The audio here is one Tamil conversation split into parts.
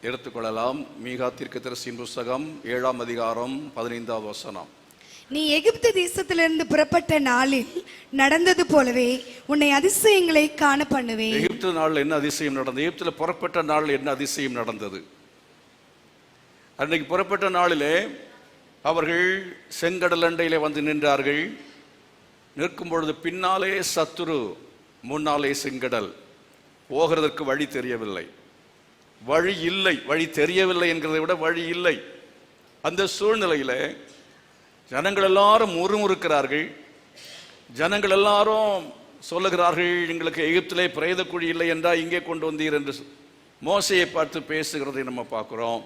எடுத்துக்கொள்ளலாம். மீகா தீர்க்கதரிசியின் புஸ்தகம் 7ஆம் அதிகாரம் 15வது வசனம். நீ எகிப்து தேசத்திலிருந்து புறப்பட்ட நாளில் நடந்தது போலவே உன்னை அதிசயங்களை காண பண்ணுவேன். எகிப்து நாளில் என்ன அதிசயம் நடந்தது? எகிப்துல புறப்பட்ட நாளில் என்ன அதிசயம் நடந்தது? அன்றைக்கு புறப்பட்ட நாளிலே அவர்கள் செங்கடல் அண்டையிலே வந்து நின்றார்கள். நிற்கும் பொழுது பின்னாலே சத்துரு, முன்னாலே செங்கடல். போகிறதற்கு வழி தெரியவில்லை, வழி இல்லை. வழி தெரியவில்லை என்கிறதை விட வழி இல்லை. அந்த சூழ்நிலையில ஜனங்கள் எல்லாரும் முறுமுறுக்கிறார்கள். ஜனங்கள் எல்லாரும் சொல்லுகிறார்கள், எங்களுக்கு எகிப்திலே பிரேத குழி இல்லை என்றா இங்கே கொண்டு வந்தீர் என்று மோசையை பார்த்து பேசுகிறதை நம்ம பார்க்கிறோம்.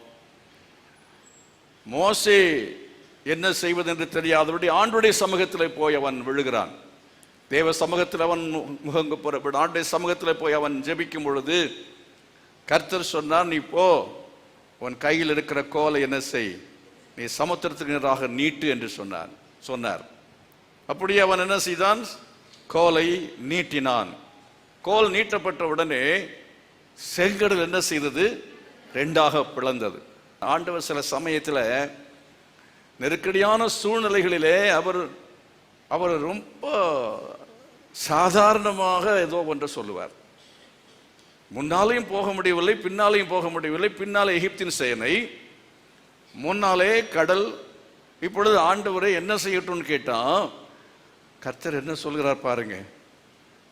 மோசே என்ன செய்வது என்று தெரியாதபடி ஆண்டுடைய சமூகத்தில் போய் அவன் விழுகிறான். தேவ சமூகத்தில் அவன் முகங்கு புறப்பட ஆண்டுடைய சமூகத்தில் போய் அவன் ஜெபிக்கும் பொழுது கர்த்தர் சொன்னார், நீ போ, உன் கையில் இருக்கிற கோலை என்ன செய், நீ சமுத்திரத்துக்கு நேராக நீட்டு என்று சொன்னார். அப்படியே அவன் என்ன செய்தான்? கோலை நீட்டினான். கோல் நீட்டப்பட்ட உடனே செங்கடல் என்ன செய்தது? ரெண்டாக பிளந்தது. ஆண்டவர் சில சமயத்தில் நெருக்கடியான சூழ்நிலைகளிலே அவர் ரொம்ப சாதாரணமாக ஏதோ ஒன்று சொல்லுவார். முன்னாலேயும் போக முடியவில்லை, பின்னாலேயும் போக முடியவில்லை. பின்னாலே எகிப்தின் சேனை, முன்னாலே கடல். இப்பொழுது ஆண்டவரை என்ன செய்யட்டும்னு கேட்டா கர்த்தர் என்ன சொல்கிறார் பாருங்க,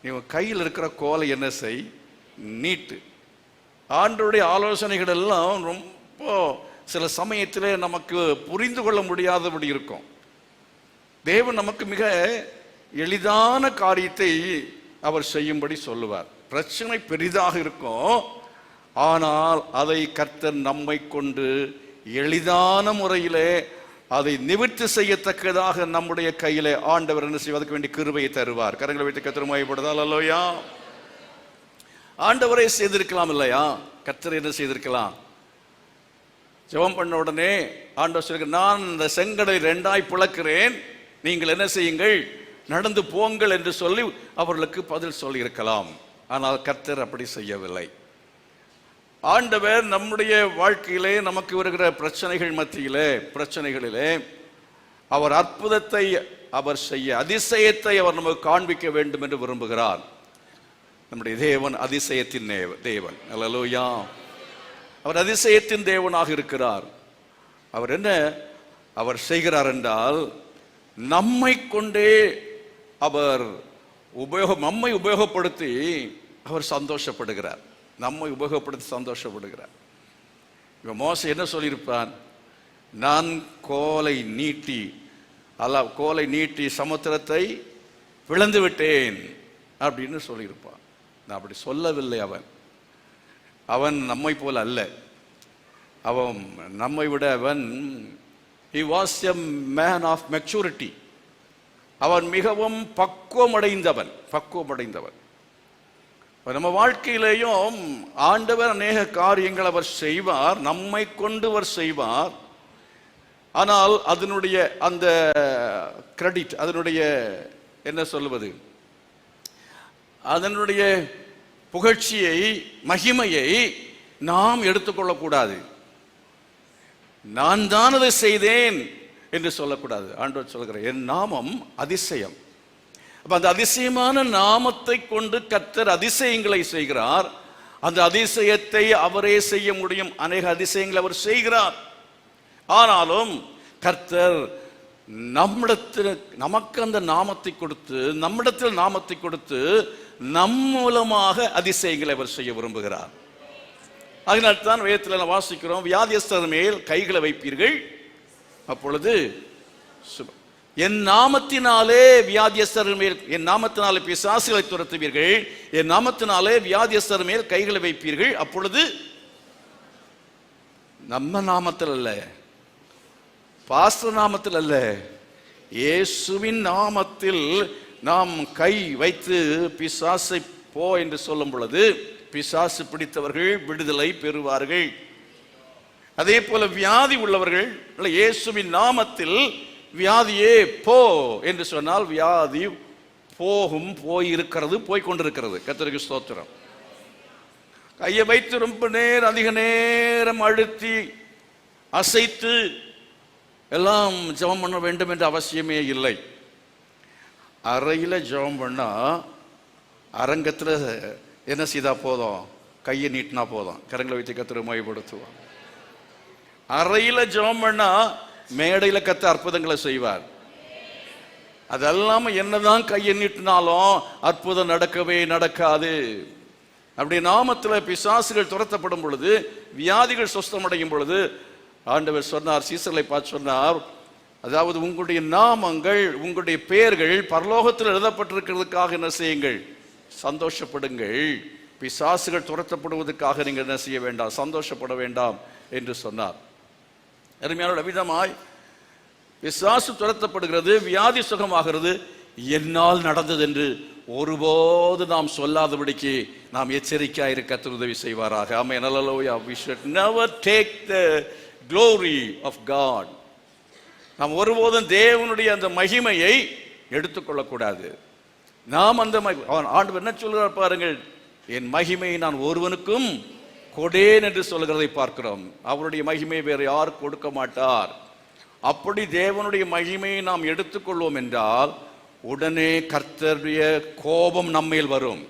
நீ கையில் இருக்கிற கோலை என்ன செய், நீட்டு. ஆண்டவருடைய ஆலோசனைகள் எல்லாம் ரொம்ப சில சமயத்தில் நமக்கு புரிந்து கொள்ள முடியாதபடி இருக்கும். தேவன் நமக்கு மிக எளிதான காரியத்தை அவர் செய்யும்படி சொல்லுவார். பிரச்சனை பெரிதாக இருக்கும், ஆனால் அதை கர்த்தர் நம்மை கொண்டு எளிதான முறையிலே அதை நிவர்த்தி செய்யத்தக்கதாக நம்முடைய கையிலே ஆண்டவர் என்ன செய்வதற்கு வேண்டிய கிருபையை தருவார். கரங்களை வைத்து கர்த்தர் மகிமைப்படுதால் அல்லையா? ஆண்டவரை செய்திருக்கலாம் இல்லையா? கர்த்தர் என்ன செய்திருக்கலாம்? ஜெபம் பண்ண உடனே ஆண்டவர் சொல்லுங்க, நான் இந்த செங்கடலை ரெண்டாய் பிளக்கிறேன், நீங்கள் என்ன செய்யுங்கள், நடந்து போங்கள் என்று சொல்லி அவர்களுக்கு பதில் சொல்லி இருக்கலாம். ஆனால் கர்த்தர் அப்படி செய்யவில்லை. ஆண்டவர் நம்முடைய வாழ்க்கையிலே நமக்கு வருகிற பிரச்சனைகளிலே அவர் அற்புதத்தை அவர் செய்ய, அதிசயத்தை அவர் நமக்கு காண்பிக்க வேண்டும் என்று விரும்புகிறார். நம்முடைய தேவன் அதிசயத்தின் தேவன். அல்லேலூயா. அவர் அதிசயத்தின் தேவனாக இருக்கிறார். அவர் என்ன அவர் செய்கிறார் என்றால், நம்மை கொண்டே அவர் நம்மை உபயோகப்படுத்தி அவர் சந்தோஷப்படுகிறார். நம்மை உபயோகப்படுத்தி சந்தோஷப்படுகிறார். இப்போ மோசே என்ன சொல்லியிருப்பான்? நான் கோலை நீட்டி சமுத்திரத்தை பிளந்து விட்டேன் அப்படின்னு சொல்லியிருப்பான். நான் அப்படி சொல்லவில்லை. அவன் நம்மை போல அல்ல. அவன் நம்மை விட he was a man of maturity. அவன் மிகவும் பக்குவம் அடைந்தவன். நம்ம வாழ்க்கையிலேயும் ஆண்டவர் அநேக காரியங்கள் அவர் செய்வார், நம்மை கொண்டு அவர் செய்வார். ஆனால் அதனுடைய அந்த கிரெடிட், அதனுடைய என்ன சொல்லுவது, அதனுடைய புகழ்ச்சியை, மகிமையை நாம் எடுத்துக்கொள்ளக்கூடாது. நான் தான் அதை செய்தேன் என்று சொல்லக்கூடாது. ஆண்டவர் சொல்கிறார், என் நாமம் அதிசயம். அப்ப அந்த அதிசயமான நாமத்தை கொண்டு கர்த்தர் அதிசயங்களை செய்கிறார். அந்த அதிசயத்தை அவரே செய்ய முடியும். அநேக அதிசயங்களை அவர் செய்கிறார். ஆனாலும் கர்த்தர் நமக்கு அந்த நாமத்தை கொடுத்து, நம்மிடத்தில் நாமத்தை கொடுத்து நம் மூலமாக அதிசயங்களை அவர் செய்ய விரும்புகிறார். அதனால்தான் வேதத்தில் வாசிக்கிறோம், வியாதியஸ்தர் மேல் கைகளை வைப்பீர்கள், அப்பொழுது என் நாமத்தினாலே வியாதியஸ்தர் மேல், என் நாமத்தினாலே பிசாசுகளை துரத்துவீர்கள், என் நாமத்தினாலே வியாதியஸ்தர் மேல் கைகளை வைப்பீர்கள், அப்பொழுது நம்ம நாமத்தில் அல்ல, பாஸ்டர் நாமத்தில் அல்ல, இயேசுவின் நாமத்தில் நாம் கை வைத்து பிசாசை போ என்று சொல்லும் பொழுது பிசாசு பிடித்தவர்கள் விடுதலை பெறுவார்கள். அதே போல வியாதி உள்ளவர்கள் இயேசுவின் நாமத்தில் வியாதியே போ என்று சொன்னால் வியாதி போகும், போய் கொண்டிருக்கிறது. கர்த்தருக்கு ஸ்தோத்திரம். கையை வைத்து ரொம்ப நேரம் அதிக நேரம் அழுத்தி அசைத்து எல்லாம் ஜெபம் பண்ண வேண்டும் என்ற அவசியமே இல்லை. அறையில் ஜெபம் பண்ணா அரங்கத்தில் என்ன செய்தா போதும், கையை நீட்டினா போதும், கரங்களை வைத்து கர்த்தரை மகிமைப்படுத்துவோம். அறையில் ஜெபம் பண்ணா மேடையில் கர்த்தர் அற்புதங்களை செய்வார். அதெல்லாம் என்னதான் கையை நீட்டினாலும் அற்புதம் நடக்கவே நடக்காது. அப்படி நாமத்தில் பிசாசுகள் துரத்தப்படும் பொழுது, வியாதிகள் சுஸ்தமடையும் பொழுது ஆண்டவர் சொன்னார், சீசர்களை பார்த்து சொன்னார், அதாவது உங்களுடைய நாமங்கள், உங்களுடைய பெயர்கள் பரலோகத்தில் எழுதப்பட்டிருக்கிறதுக்காக என்ன செய்யுங்கள், சந்தோஷப்படுங்கள். பிசாசுகள் துரத்தப்படுவதற்காக நீங்கள் என்ன செய்ய வேண்டாம், சந்தோஷப்பட வேண்டாம் என்று சொன்னார். அருமையான விதமாய் பிசாசு துரத்தப்படுகிறது, வியாதி சுகமாகிறது என்னால் நடந்தது என்று ஒருபோது நாம் சொல்லாதபடிக்கு நாம் எச்சரிக்கையாக இருக்க கர்த்தர் உதவி செய்வாராக. ஆமென். அல்லேலூயா. We should never take the glory of God. நாம் ஒருபோதும் தேவனுடைய அந்த மகிமையை எடுத்துக்கொள்ளக்கூடாது. நாம் அந்த ஆண்டவர் என்ன சொல்கிறார் பாருங்கள், என் மகிமையை நான் ஒருவனுக்கும் கொடேன் என்று சொல்கிறதை பார்க்கிறோம். அவருடைய மகிமை வேறு யார் கொடுக்க மாட்டார். அப்படி தேவனுடைய மகிமையை நாம் எடுத்துக்கொள்வோம் என்றால் உடனே கர்த்தருடைய கோபம் நம்மேல் வரும்.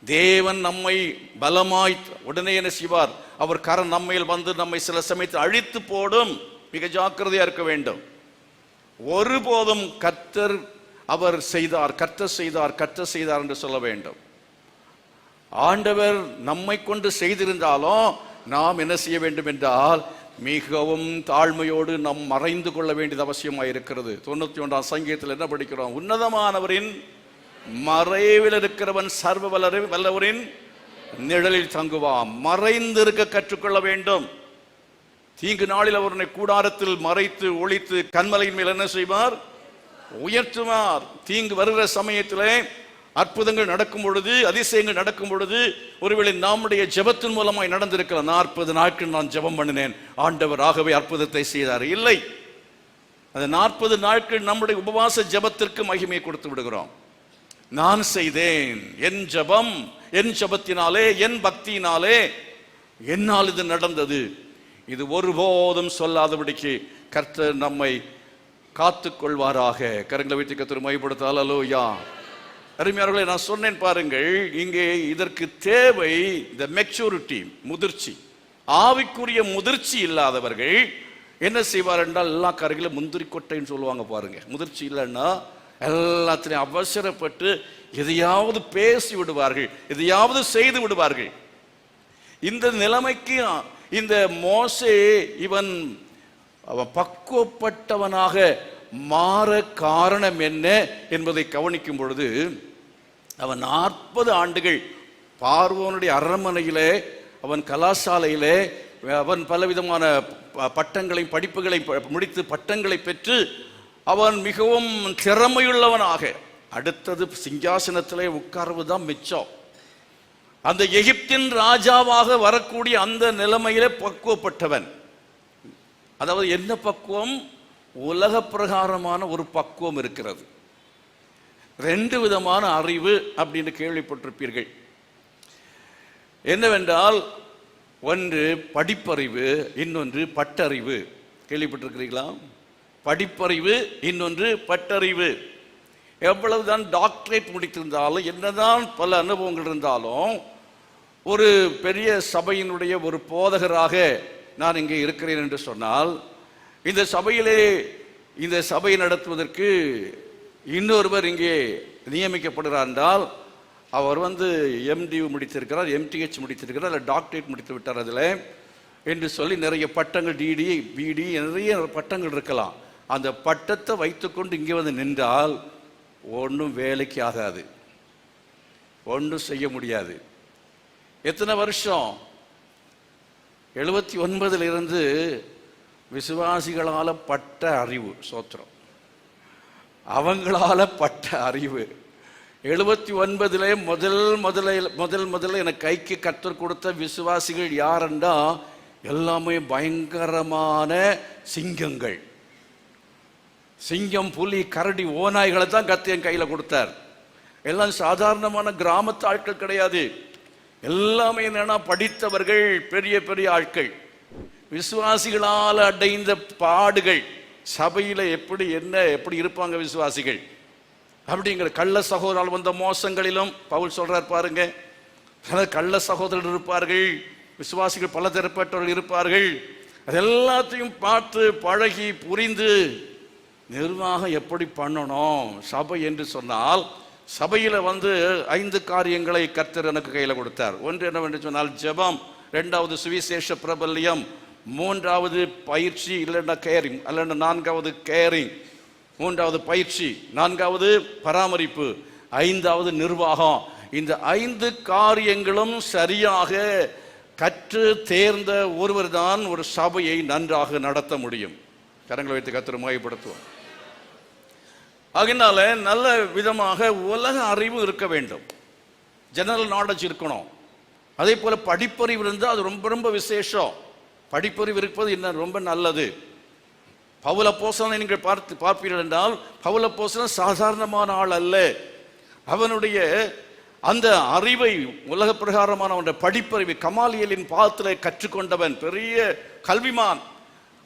தேவன் நம்மை பலமாய் உடனே என்ன செய்வார், அவர் கரம் நம்மேல் வந்து நம்மை சில சமயத்தில் அழித்து போடும். மிக ஜாக்கிரதையா இருக்க வேண்டும். ஒருபோதும் கர்த்தர் அவர் செய்தார், கர்த்தர் செய்தார், கர்த்தர் செய்தார் என்று சொல்ல வேண்டும். ஆண்டவர் நம்மை கொண்டு செய்திருந்தாலும் நாம் என்ன செய்ய வேண்டும் என்றால் மிகவும் தாழ்மையோடு நாம் மறைந்து கொள்ள வேண்டியது அவசியமாக இருக்கிறது. 91ஆம் சங்கீதத்தில் என்ன படிக்கிறோம், உன்னதமானவரின் மறைவில் இருக்கிறவன் சர்வ வல்லவரின் நிழலில் தங்குவான். மறைந்திருக்க கற்றுக்கொள்ள வேண்டும். தீங்கு நாளில் அவருடைய கூடாரத்தில் மறைத்து ஒளித்து கண்மலையின் மேல் என்ன செய்வார், உயர்த்துவார். தீங்கு வருகிற சமயத்திலே அற்புதங்கள் நடக்கும் பொழுது, அதிசயங்கள் நடக்கும் பொழுது, ஒருவேளை நம்முடைய ஜெபத்தின் மூலமாய் நடந்திருக்கிற 40 நாட்கள் நான் ஜெபம் பண்ணினேன், ஆண்டவர் ஆகவே அற்புதத்தை செய்தார். இல்லை, அந்த 40 நாட்கள் நம்முடைய உபவாச ஜெபத்திற்கு மகிமையை கொடுத்து விடுகிறோம். நான் செய்தேன், என் ஜெபம், என் ஜெபத்தினாலே, என் பக்தியினாலே என்னால் இது நடந்தது. இது ஒருபோதும் சொல்லாதபடிக்கு கர்த்தர் நம்மை காத்துக் கொள்வாராக. கரங்களை வைத்து கர்த்தர் மகிமைப்படுத்த. அல்லேலூயா. அருமையானவர்களே, நான் சொன்னேன் பாருங்கள், இங்கே இதற்கு தேவை இந்த மெச்சூரிட்டி, முதிர்ச்சி. ஆவிக்குரிய முதிர்ச்சி இல்லாதவர்கள் என்ன செய்வார் என்றால் எல்லா காரியங்களும் முந்திரி கொட்டைன்னு சொல்லுவாங்க பாருங்க. முதிர்ச்சி இல்லைன்னா எல்லாத்திலையும் அவசரப்பட்டு எதையாவது பேசி விடுவார்கள், எதையாவது செய்து விடுவார்கள். இந்த நிலைமைக்கு இந்த மோசே இவன் பக்குவப்பட்டவனாக மாற காரணம் என்ன என்பதை கவனிக்கும் பொழுது, அவன் 40 ஆண்டுகள் பார்வோனுடைய அரண்மனையிலே, அவன் கலாசாலையிலே, அவன் பலவிதமான பட்டங்களை படிப்புகளை முடித்து பட்டங்களை பெற்று அவன் மிகவும் திறமையுள்ளவனாக, அடுத்தது சிங்காசனத்திலே உட்கார்வதுதான் மிச்சம். அந்த எகிப்தின் ராஜாவாக வரக்கூடிய அந்த நிலைமையிலே பக்குவப்பட்டவன். அதாவது என்ன பக்குவம், உலக பிரகாரமான ஒரு பக்குவம் இருக்கிறது. 2 விதமான அறிவு அப்படின்னு கேள்விப்பட்டிருப்பீர்கள். என்னவென்றால், ஒன்று படிப்பறிவு, இன்னொன்று பட்டறிவு. கேள்விப்பட்டிருக்கிறீர்களா? படிப்பறிவு, இன்னொன்று பட்டறிவு. எவ்வளவுதான் டாக்டரேட் முடித்திருந்தாலும், என்னதான் பல அனுபவங்கள் இருந்தாலும், ஒரு பெரிய சபையினுடைய ஒரு போதகராக நான் இங்கே இருக்கிறேன் என்று சொன்னால், இந்த சபையிலே இந்த சபையை நடத்துவதற்கு இன்னொருவர் இங்கே நியமிக்கப்படுகிறார் என்றால், அவர் எம்டியூ முடித்திருக்கிறார், எம்டிஹெச் முடித்திருக்கிறார், இல்லை டாக்டரேட் முடித்து விட்டார் அதில் என்று சொல்லி நிறைய பட்டங்கள், டிடி, பிடி, நிறைய பட்டங்கள் இருக்கலாம். அந்த பட்டத்தை வைத்துக்கொண்டு இங்கே நின்றால் ஒன்றும் வேலைக்கு ஆகாது, ஒன்றும் செய்ய முடியாது. எத்தனை வருஷம்? 79 இருந்து விசுவாசிகளால் பட்ட அறிவு, சோத்திரம், அவங்களால பட்ட அறிவு. 79 முதல்ல எனக்கு கைக்கு கற்றுக் கொடுத்த விசுவாசிகள் யாருண்டா, எல்லாமே பயங்கரமான சிங்கங்கள். சிங்கம், புலி, கரடி, ஓநாய்களை தான் கத்து என் கையில் கொடுத்தார். எல்லாம் சாதாரணமான கிராமத்து ஆட்கள் கிடையாது. எல்லாமே என்னன்னா படித்தவர்கள், பெரிய பெரிய ஆட்கள். விசுவாசிகளால் அடைந்த பாடுகள், சபையில எப்படி இருப்பாங்க விசுவாசிகள் அப்படிங்கிற கள்ள சகோதரர்கள் வந்த மோசங்களிலும் பவுல் சொல்றார் பாருங்க. கள்ள சகோதரர்கள் இருப்பார்கள், விசுவாசிகள் பல தரப்பட்டவர்கள் இருப்பார்கள். அது எல்லாத்தையும் பார்த்து பழகி புரிந்து நிர்வாகம் எப்படி பண்ணணும் சபை என்று சொன்னால், சபையில 5 காரியங்களை கர்த்தர் எனக்கு கையில் கொடுத்தார். ஒன்று என்னவென்று சொன்னால் ஜெபம், 2வது சுவிசேஷ பிரபல்யம், 3வது பயிற்சி இல்லைன்னா கேரிங், அல்ல 4வது கேரிங், 3வது பயிற்சி, 4வது பராமரிப்பு, 5வது நிர்வாகம். இந்த 5 காரியங்களும் சரியாக கற்று தேர்ந்த ஒருவர் தான் ஒரு சபையை நன்றாக நடத்த முடியும். கரங்களை வைத்து கர்த்தரை மகிமைப்படுத்துவோம். அதனால நல்ல விதமாக உலக அறிவு இருக்க வேண்டும், ஜெனரல் நாலேஜ் இருக்கணும். அதே போல படிப்பறிவு இருந்தால் அது ரொம்ப ரொம்ப விசேஷம். படிப்பறிவு இருப்பது என்ன ரொம்ப நல்லது. பவுல் அப்போஸ்தலனை நீங்கள் பார்ப்பீர்கள் என்றால், பவுல் அப்போஸ்தலன் சாதாரணமான ஆள் அல்ல. அவனுடைய அந்த அறிவை, உலக பிரகாரமான அவனுடைய படிப்பறிவை கமாலியலின் பாதத்தில் கற்றுக்கொண்டவன், பெரிய கல்விமான்.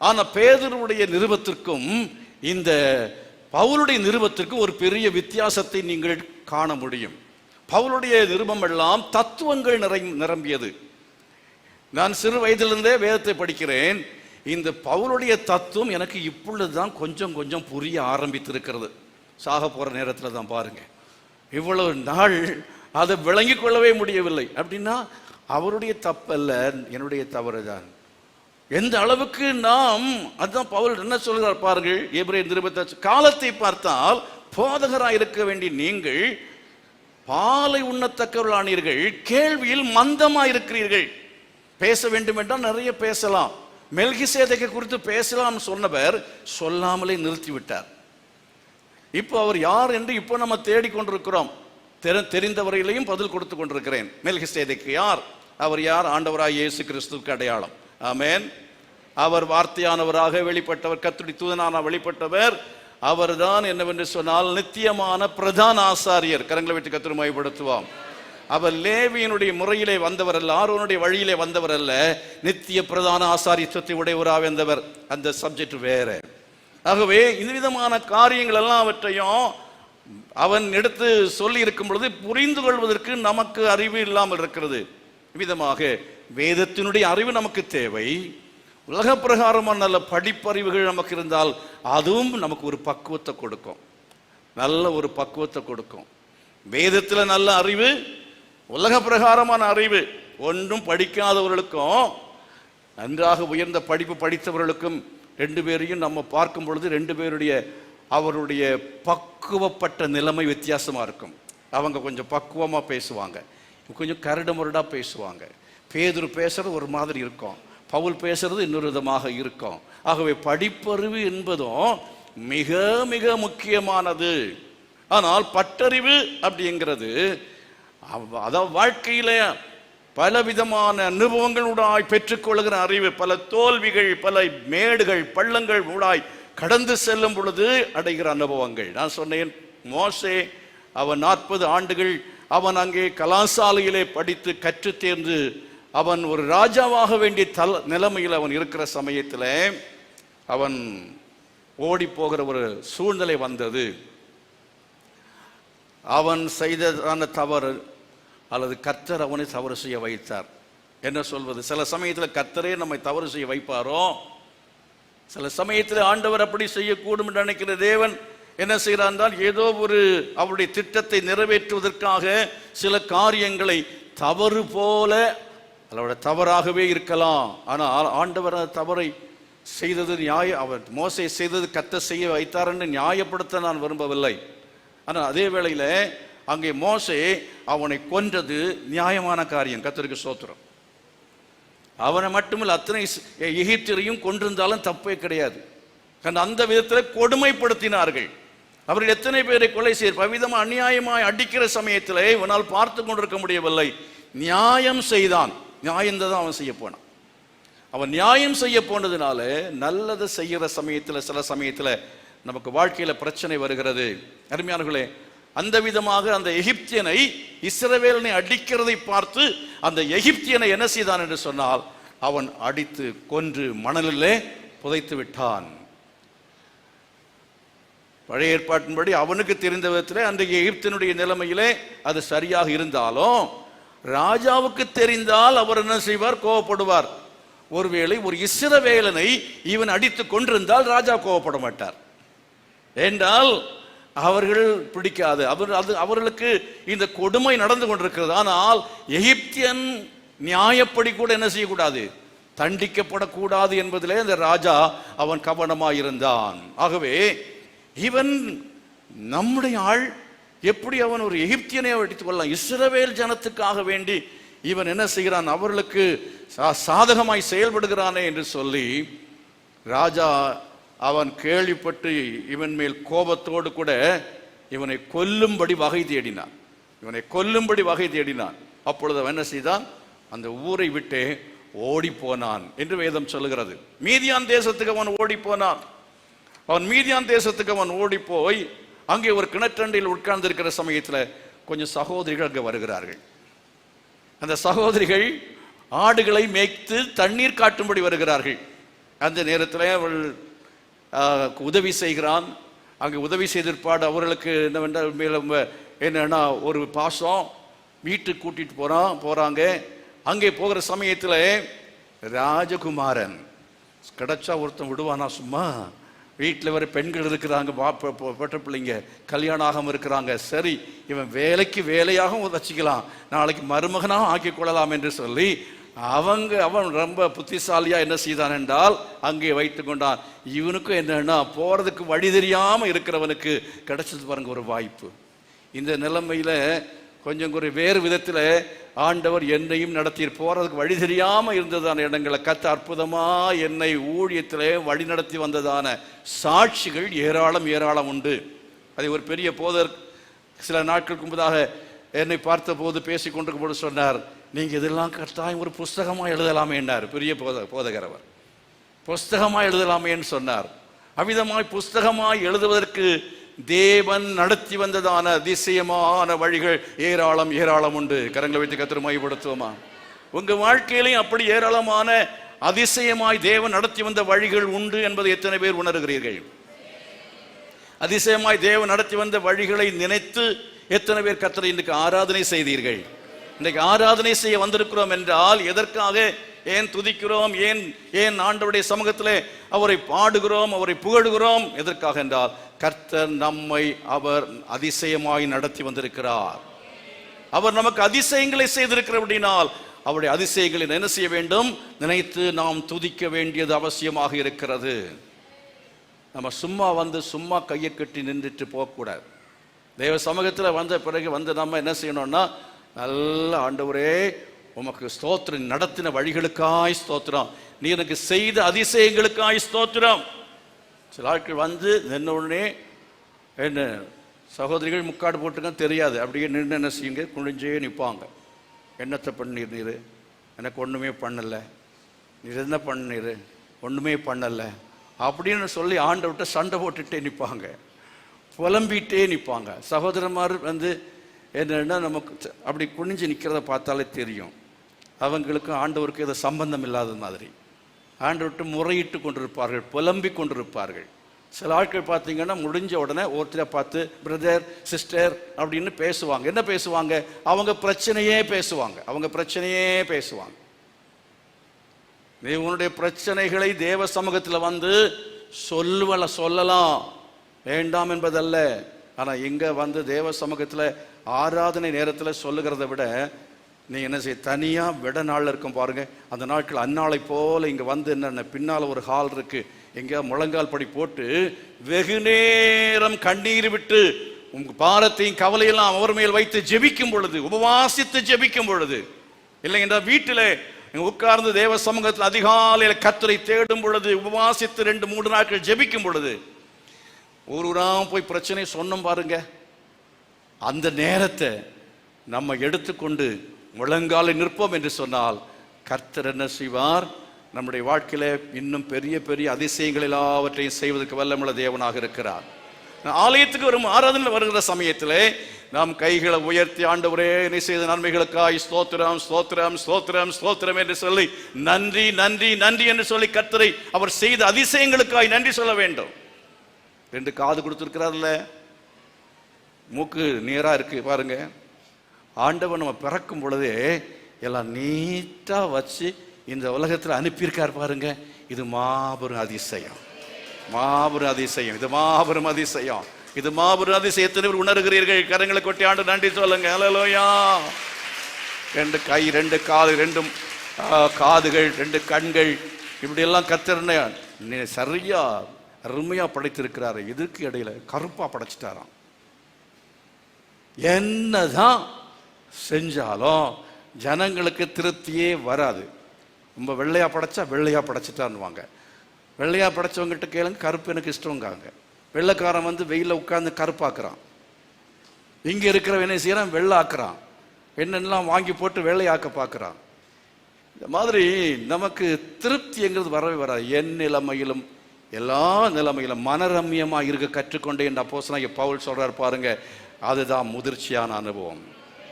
ஆனா பேதுருவுடைய நிருபத்திற்கும் இந்த பவுலுடைய நிருபத்திற்கும் ஒரு பெரிய வித்தியாசத்தை நீங்கள் காண முடியும். பவுலுடைய நிருபம் எல்லாம் தத்துவங்கள் நிரம்பியது. நான் சிறு வயதிலிருந்தே வேதத்தை படிக்கிறேன். இந்த பவுலுடைய தத்துவம் எனக்கு இப்பொழுதுதான் கொஞ்சம் கொஞ்சம் புரிய ஆரம்பித்திருக்கிறது. சாக போற நேரத்தில் தான் பாருங்க, இவ்வளவு நாள் அதை விளங்கிக் கொள்ளவே முடியவில்லை. அப்படின்னா அவருடைய தப்பல்ல, என்னுடைய தவறு தான். எந்த அளவுக்கு நாம், அதுதான் பவுல் என்ன சொல்கிறார் பாருங்கள், எபிரேயர் நிருபத்தை காலத்தை பார்த்தால் போதகராய் இருக்க வேண்டிய நீங்கள் பாலை உண்ணத்தக்கவர்களானீர்கள், கேள்வியில் மந்தமாய் இருக்கிறீர்கள். பேச வேண்டும் என்றால் நிறைய பேசலாம். மெல்கிசேதேக்கை குறித்து பேசலாம் சொன்னவர் சொல்லாமலே நிறுத்திவிட்டார். இப்போ அவர் யார் என்று இப்போ நம்ம தேடிக்கொண்டிருக்கிறோம். தெரிந்தவரையிலையும் பதில் கொடுத்து கொண்டிருக்கிறேன். மெல்கிசேதேக்கு யார்? அவர் யார்? ஆண்டவராய் இயேசு கிறிஸ்துவுக்கு அடையாளம். ஆமென். அவர் வார்த்தையானவராக வெளிப்பட்டவர், கர்த்தருடைய தூதனான வெளிப்பட்டவர். அவர் தான் என்னவென்று சொன்னால் நித்தியமான பிரதான ஆசாரியர். கரங்களை விட்டு கர்த்தரை மகிமைப்படுத்துவோம். அவர் லேவியினுடைய முறையிலே வந்தவர் அல்ல, ஆரோனுடைய வழியிலே வந்தவர் அல்ல, நித்திய பிரதான ஆசாரியத்துவத்தை உடையவராக வந்தவர். அந்த சப்ஜெக்ட் வேற. ஆகவே இந்த விதமான காரியங்கள் எல்லாவற்றையும் அவன் எடுத்து சொல்லி இருக்கும் பொழுது புரிந்து கொள்வதற்கு நமக்கு அறிவு இல்லாமல் இருக்கிறது. விதமாக வேதத்தினுடைய அறிவு நமக்கு தேவை. உலக பிரகாரமான நல்ல படிப்பறிவுகள் நமக்கு இருந்தால் அதுவும் நமக்கு ஒரு பக்குவத்தை கொடுக்கும், நல்ல ஒரு பக்குவத்தை கொடுக்கும். வேதத்தில் நல்ல அறிவு, உலக பிரகாரமான அறிவு. ஒன்றும் படிக்காதவர்களுக்கும் நன்றாக உயர்ந்த படிப்பு படித்தவர்களுக்கும் 2 பேரையும் நம்ம பார்க்கும் பொழுது 2 பேருடைய அவருடைய பக்குவப்பட்ட நிலைமை வித்தியாசமா இருக்கும். அவங்க கொஞ்சம் பக்குவமா பேசுவாங்க, கொஞ்சம் கரடுமுரடா பேசுவாங்க. பேதுரு பேசுறது ஒரு மாதிரி இருக்கும், பவுல் பேசுறது இன்னொரு விதமாக இருக்கும். ஆகவே படிப்பறிவு என்பதும் மிக மிக முக்கியமானது. ஆனால் பட்டறிவு அப்படிங்கிறது அதாவது வாழ்க்கையில பல விதமான அனுபவங்களுடாய் பெற்றுக்கொள்கிற அறிவு. பல தோல்விகள், பல மேடுகள், பள்ளங்கள் ஊடாய் கடந்து செல்லும் பொழுது அடைகிற அனுபவங்கள். நான் சொன்னேன், மோசே அவன் 40 ஆண்டுகள் அவன் அங்கே கலாசாலையிலே படித்து கற்று தேர்ந்து அவன் ஒரு ராஜாவாக வேண்டிய நிலைமையில் அவன் இருக்கிற சமயத்தில் அவன் ஓடி போகிற ஒரு சூழ்நிலை வந்தது. அவன் செய்ததான தவறு அல்லது கர்த்தர் அவனை தவறு செய்ய வைத்தார். என்ன சொல்வது, சில சமயத்தில் கர்த்தரே நம்மை தவறு செய்ய வைப்பாரோ, சில சமயத்தில் ஆண்டவர் அப்படி செய்யக்கூடும் என்று நினைக்கிற தேவன் என்ன செய்கிறார் என்றால், ஏதோ ஒரு அவருடைய திட்டத்தை நிறைவேற்றுவதற்காக சில காரியங்களை தவறு போல அல்லது தவறாகவே இருக்கலாம். ஆனால் ஆண்டவர் தவறை செய்தது அவர் மோசே செய்தது கர்த்தர் செய்ய வைத்தார் என்று நியாயப்படுத்த நான் விரும்பவில்லை. ஆனால் அதே வேளையில் அங்கே மோசே அவனை கொன்றது நியாயமான காரியம். கர்த்தருக்கு ஸ்தோத்திரம். அவனை மட்டுமில்லை, அத்தனை எகிப்தியரையும் கொன்றிருந்தாலும் தப்பே கிடையாது. அந்த விதத்தில் கொடுமைப்படுத்தினார்கள். அவர்கள் எத்தனை பேரை கொலை செய்ய பவிதமாக அநியாயமாய் அடிக்கிற சமயத்தில் இவனால் பார்த்து கொண்டிருக்க முடியவில்லை. நியாயம் செய்தான். நியாயம்தான் அவன் செய்ய போனான். அவன் நியாயம் செய்ய போனதுனால நல்லதை செய்கிற சமயத்தில் சில சமயத்தில் நமக்கு வாழ்க்கையில் பிரச்சனை வருகிறது. அருமையானவர்களே, அந்த விதமாக அந்த எகிப்தியனை, இஸ்ரவேலனை அடிக்கிறதை பார்த்து அந்த எகிப்தியனை என்ன செய்தான் என்று சொன்னால், அவன் அடித்து கொன்று மணலிலே புதைத்து விட்டான். பழைய ஏற்பாட்டின்படி அவனுக்கு தெரிந்த விதத்திலே அன்றைக்கு எகிப்தினுடைய நிலைமையிலே அது சரியாக இருந்தாலும், ராஜாவுக்கு தெரிந்தால் அவர் என்ன செய்வார்? கோபப்படுவார். ஒருவேளை ஒரு இஸ்ரவேலனை இவன் அடித்து கொண்டிருந்தால் ராஜா கோபப்பட மாட்டார். என்றால் அவர்கள் பிடிக்காது, அவர்களுக்கு இந்த கொடுமை நடந்து கொண்டிருக்கிறது. ஆனால் எகிப்தியன் நியாயப்படி கூட என்ன செய்யக்கூடாது? தண்டிக்கப்படக்கூடாது என்பதிலே அந்த ராஜா அவன் கவனமாயிருந்தான். ஆகவே இவன் நம்முடைய ஆள், எப்படி அவன் ஒரு எகிப்தியனை அடித்துக் கொள்ளலாம்? இஸ்ரவேல் ஜனத்துக்காக வேண்டி இவன் என்ன செய்கிறான்? அவர்களுக்கு சாதகமாய் செயல்படுகிறானே என்று சொல்லி ராஜா அவன் கேள்விப்பட்டு இவன் மேல் கோபத்தோடு கூட இவனை கொல்லும்படி வகை தேடினான். அப்பொழுது அவன் என்ன செய்தான்? அந்த ஊரை விட்டு ஓடி போனான் என்று வேதம் சொல்லுகிறது. மீதியான் தேசத்துக்கு அவன் ஓடி போனான். மீதியான் தேசத்துக்கு அவன் ஓடி போய் அங்கே ஒரு கிணற்றண்டில் உட்கார்ந்து இருக்கிற சமயத்தில் கொஞ்சம் சகோதரிகள் அங்கே வருகிறார்கள். அந்த சகோதரிகள் ஆடுகளை மேய்த்து தண்ணீர் காட்டும்படி வருகிறார்கள். அந்த நேரத்தில் அவள் உதவி செய்கிறான். அங்கே உதவி செய்திருப்பாடு அவர்களுக்கு என்னவென்றால் என்னன்னா ஒரு பாசம், வீட்டுக்கு கூட்டிட்டு போறாங்க. அங்கே போகிற சமயத்தில் ராஜகுமாரன் கிடைச்சா ஒருத்தன் விடுவானா? சும்மா வீட்டில் வர பெண்கள் இருக்கிறாங்க, பெற்ற பிள்ளைங்க கல்யாணம் ஆகாமல் இருக்கிறாங்க. சரி, இவன் வேலையாகவும் வச்சுக்கலாம், நாளைக்கு மருமகனாக ஆக்கி கொள்ளலாம் என்று சொல்லி அவன் ரொம்ப புத்திசாலியா என்ன செய்தான் என்றால் அங்கே வைத்து கொண்டான். இவனுக்கும் என்னன்னா போறதுக்கு வழி தெரியாம இருக்கிறவனுக்கு கிடைச்சது பாருங்க ஒரு வாய்ப்பு. இந்த நிலைமையில கொஞ்சம் ஒரு வேறு விதத்தில் ஆண்டவர் என்னையும் நடத்தி போறதுக்கு வழி தெரியாம இருந்ததான இடங்களை கத்த அற்புதமா என்னை ஊழியத்திலே வழி நடத்தி வந்ததான சாட்சிகள் ஏராளம் உண்டு. அதை ஒரு பெரிய போதர் சில நாட்களுக்கு முன்பதாக என்னை பார்த்த போது பேசி கொண்டிருக்கும் போது சொன்னார், நீங்க இதெல்லாம் கட்டாயம் ஒரு புஸ்தகமா எழுதலாமே என்றார். பெரிய போதகர் அவர் புஸ்தகமா எழுதலாமேன்னு சொன்னார். அவ்விதமாய் புஸ்தகமாய் எழுதுவதற்கு தேவன் நடத்தி வந்ததான அதிசயமான வழிகள் ஏராளம் உண்டு. கரங்களை வைத்து கர்த்தரை மகிமைப்படுத்துவோமா? உங்க வாழ்க்கையிலையும் அப்படி ஏராளமான அதிசயமாய் தேவன் நடத்தி வந்த வழிகள் உண்டு என்பதை எத்தனை பேர் உணர்கிறீர்கள்? அதிசயமாய் தேவன் நடத்தி வந்த வழிகளை நினைத்து எத்தனை பேர் கர்த்தரை இன்றைக்கு ஆராதனை செய்தீர்கள்? இன்றைக்கு ஆராதனை செய்ய வந்திருக்கிறோம் என்றால் எதற்காக? ஏன் துதிக்கிறோம்? ஏன் ஆண்டவருடைய சமூகத்திலே அவரை பாடுகிறோம், அவரை புகழுகிறோம்? எதற்காக என்றால் கர்த்தர் நம்மை அவர் அதிசயமாய் நடத்தி வந்திருக்கிறார். அவர் நமக்கு அதிசயங்களை செய்திருக்கிறார். அப்படினால் அவருடைய அதிசயங்களை என்ன செய்ய வேண்டும்? நினைத்து நாம் துதிக்க வேண்டியது அவசியமாக இருக்கிறது. நம்ம சும்மா கையை கட்டி நின்றுட்டு போகக்கூடாது. தேவ சமூகத்தில் வந்த பிறகு நம்ம என்ன செய்யணும்னா, நல்ல ஆண்டவரே உமக்கு ஸ்தோத்திரம், நடத்தின வழிகளுக்காய் ஸ்தோத்திரம், நீ எனக்கு செய்த அதிசயங்களுக்காய் ஸ்தோத்திரம். சில ஆட்கள் நின்ன உடனே என்ன சகோதரிகள் முக்காடு போட்டுக்க தெரியாது, அப்படியே நின்று என்ன செய்யுங்க, குனிஞ்சே நிற்பாங்க. என்னத்தை பண்ணீர் நீர்? எனக்கு ஒன்றுமே பண்ணலை. நீர் என்ன பண்ணீர்? ஒன்றுமே பண்ணலை அப்படின்னு சொல்லி ஆண்டவர்கிட்ட சண்டை போட்டுகிட்டே நிற்பாங்க, புலம்பிகிட்டே நிற்பாங்க. சகோதரமார் என்னன்னா நமக்கு அப்படி குனிஞ்சு நிற்கிறத பார்த்தாலே தெரியும் அவங்களுக்கும் ஆண்டவருக்கு ஏதோ சம்பந்தம் இல்லாத மாதிரி ஆண்டவர்கிட்ட முறையிட்டு கொண்டிருப்பார்கள், புலம்பி கொண்டிருப்பார்கள். சில ஆட்கள் பார்த்தீங்கன்னா முடிஞ்ச உடனே ஒருத்தரை பார்த்து பிரதர் சிஸ்டர் அப்படின்னு பேசுவாங்க. என்ன பேசுவாங்க? அவங்க பிரச்சனையே பேசுவாங்க. நீ உன்னுடைய பிரச்சனைகளை தேவ சமூகத்தில் சொல்லலாம், வேண்டாம் என்பதல்ல. ஆனால் இங்கே தேவ சமூகத்தில் ஆராதனை நேரத்தில் சொல்லுகிறத விட நீ என்ன செய்ய, தனியாக விட நாள் இருக்கும் பாருங்க. அந்த நாட்கள் அந்நாளை போல இங்கே என்ன பின்னால் ஒரு ஹால் இருக்கு, எங்கேயா முழங்கால் படி போட்டு வெகு நேரம் கண்ணீர் விட்டு உங்க பாரத்தையும் கவலையெல்லாம் அவர் மேல் வைத்து ஜெபிக்கும் பொழுது, உபவாசித்து ஜெபிக்கும் பொழுது, இல்லை என்றால் வீட்டில் உட்கார்ந்து தேவ சமூகத்தில் அதிகாலையில் கர்த்தரை தேடும் பொழுது, உபவாசித்து 2-3 நாட்கள் ஜெபிக்கும் பொழுது, ஊராம் போய் பிரச்சனை சொன்னோம் பாருங்க. அந்த நேரத்தை நம்ம எடுத்துக்கொண்டு முழங்காலை நிற்போம் என்று சொன்னால் கர்த்தர் என்ன செய்வார்? நம்முடைய வாழ்க்கையில இன்னும் பெரிய பெரிய அதிசயங்கள் எல்லாவற்றையும் செய்வதற்கு வல்லமுள்ள தேவனாக இருக்கிறார். ஆலயத்துக்கு வரும் ஆராதனை வருகிற சமயத்திலே நாம் கைகளை உயர்த்தி ஆண்டவரே நீ செய்த நன்மைகளுக்காய் ஸ்தோத்திரம் ஸ்தோத்திரம் ஸ்தோத்திரம் ஸ்தோத்திரம் என்று சொல்லி நன்றி நன்றி நன்றி என்று சொல்லி கர்த்தரை அவர் செய்த அதிசயங்களுக்காய் நன்றி சொல்ல வேண்டும். 2 காது கொடுத்திருக்கிறார்ல, மூக்கு நேரா இருக்கு பாருங்க. ஆண்டவர் நம்ம பிறக்கும் பொழுதே எல்லாம் நீட்டா வச்சு இந்த உலகத்தில் அனுப்பியிருக்கார் பாருங்க. இது மாபெரும் அதிசயம், மாபெரும் அதிசயம், இது மாபெரும் அதிசயம், இது மாபெரும் அதிசயத்தை உணர்கிறீர்கள். கரங்களை கொட்டி ஆண்டு நன்றி சொல்லுங்க. ஹல்லேலூயா. 2 கை, 2 காது, 2 காதுகள், 2 கண்கள், இப்படி எல்லாம் கர்த்தர் சரியா அருமையா படைத்திருக்கிறாரு. இதுக்கு இடையில கருப்பா படைச்சிட்டாராம். என்னதான் செஞ்சாலும் ஜனங்களுக்கு திருப்தியே வராது. ரொம்ப வெள்ளையா படைச்சா வெள்ளையா படைச்சிட்டான்னுவாங்க. வெள்ளையா படைச்சவங்ககிட்ட கேளுங்க, கருப்பு எனக்கு இஷ்டங்காங்க. வெள்ளைக்காரன் வந்து வெயில உட்கார்ந்து கருப்பாக்குறான். இங்க இருக்கிறவன் என்ன செய்யறான், வெள்ளை ஆக்குறான். என்னெல்லாம் வாங்கி போட்டு வெள்ளையாக்க பார்க்குறான். இந்த மாதிரி நமக்கு திருப்திங்கிறது வரவே வராது. என் நிலைமையிலும் எல்லா நிலைமையிலும் மனரம்யமா இருக்க கற்றுக்கொண்டேன் என்று அப்போஸ்தலனாகிய பவுல் சொல்றார் பாருங்க. அதுதான் முதிர்ச்சியான அனுபவம்,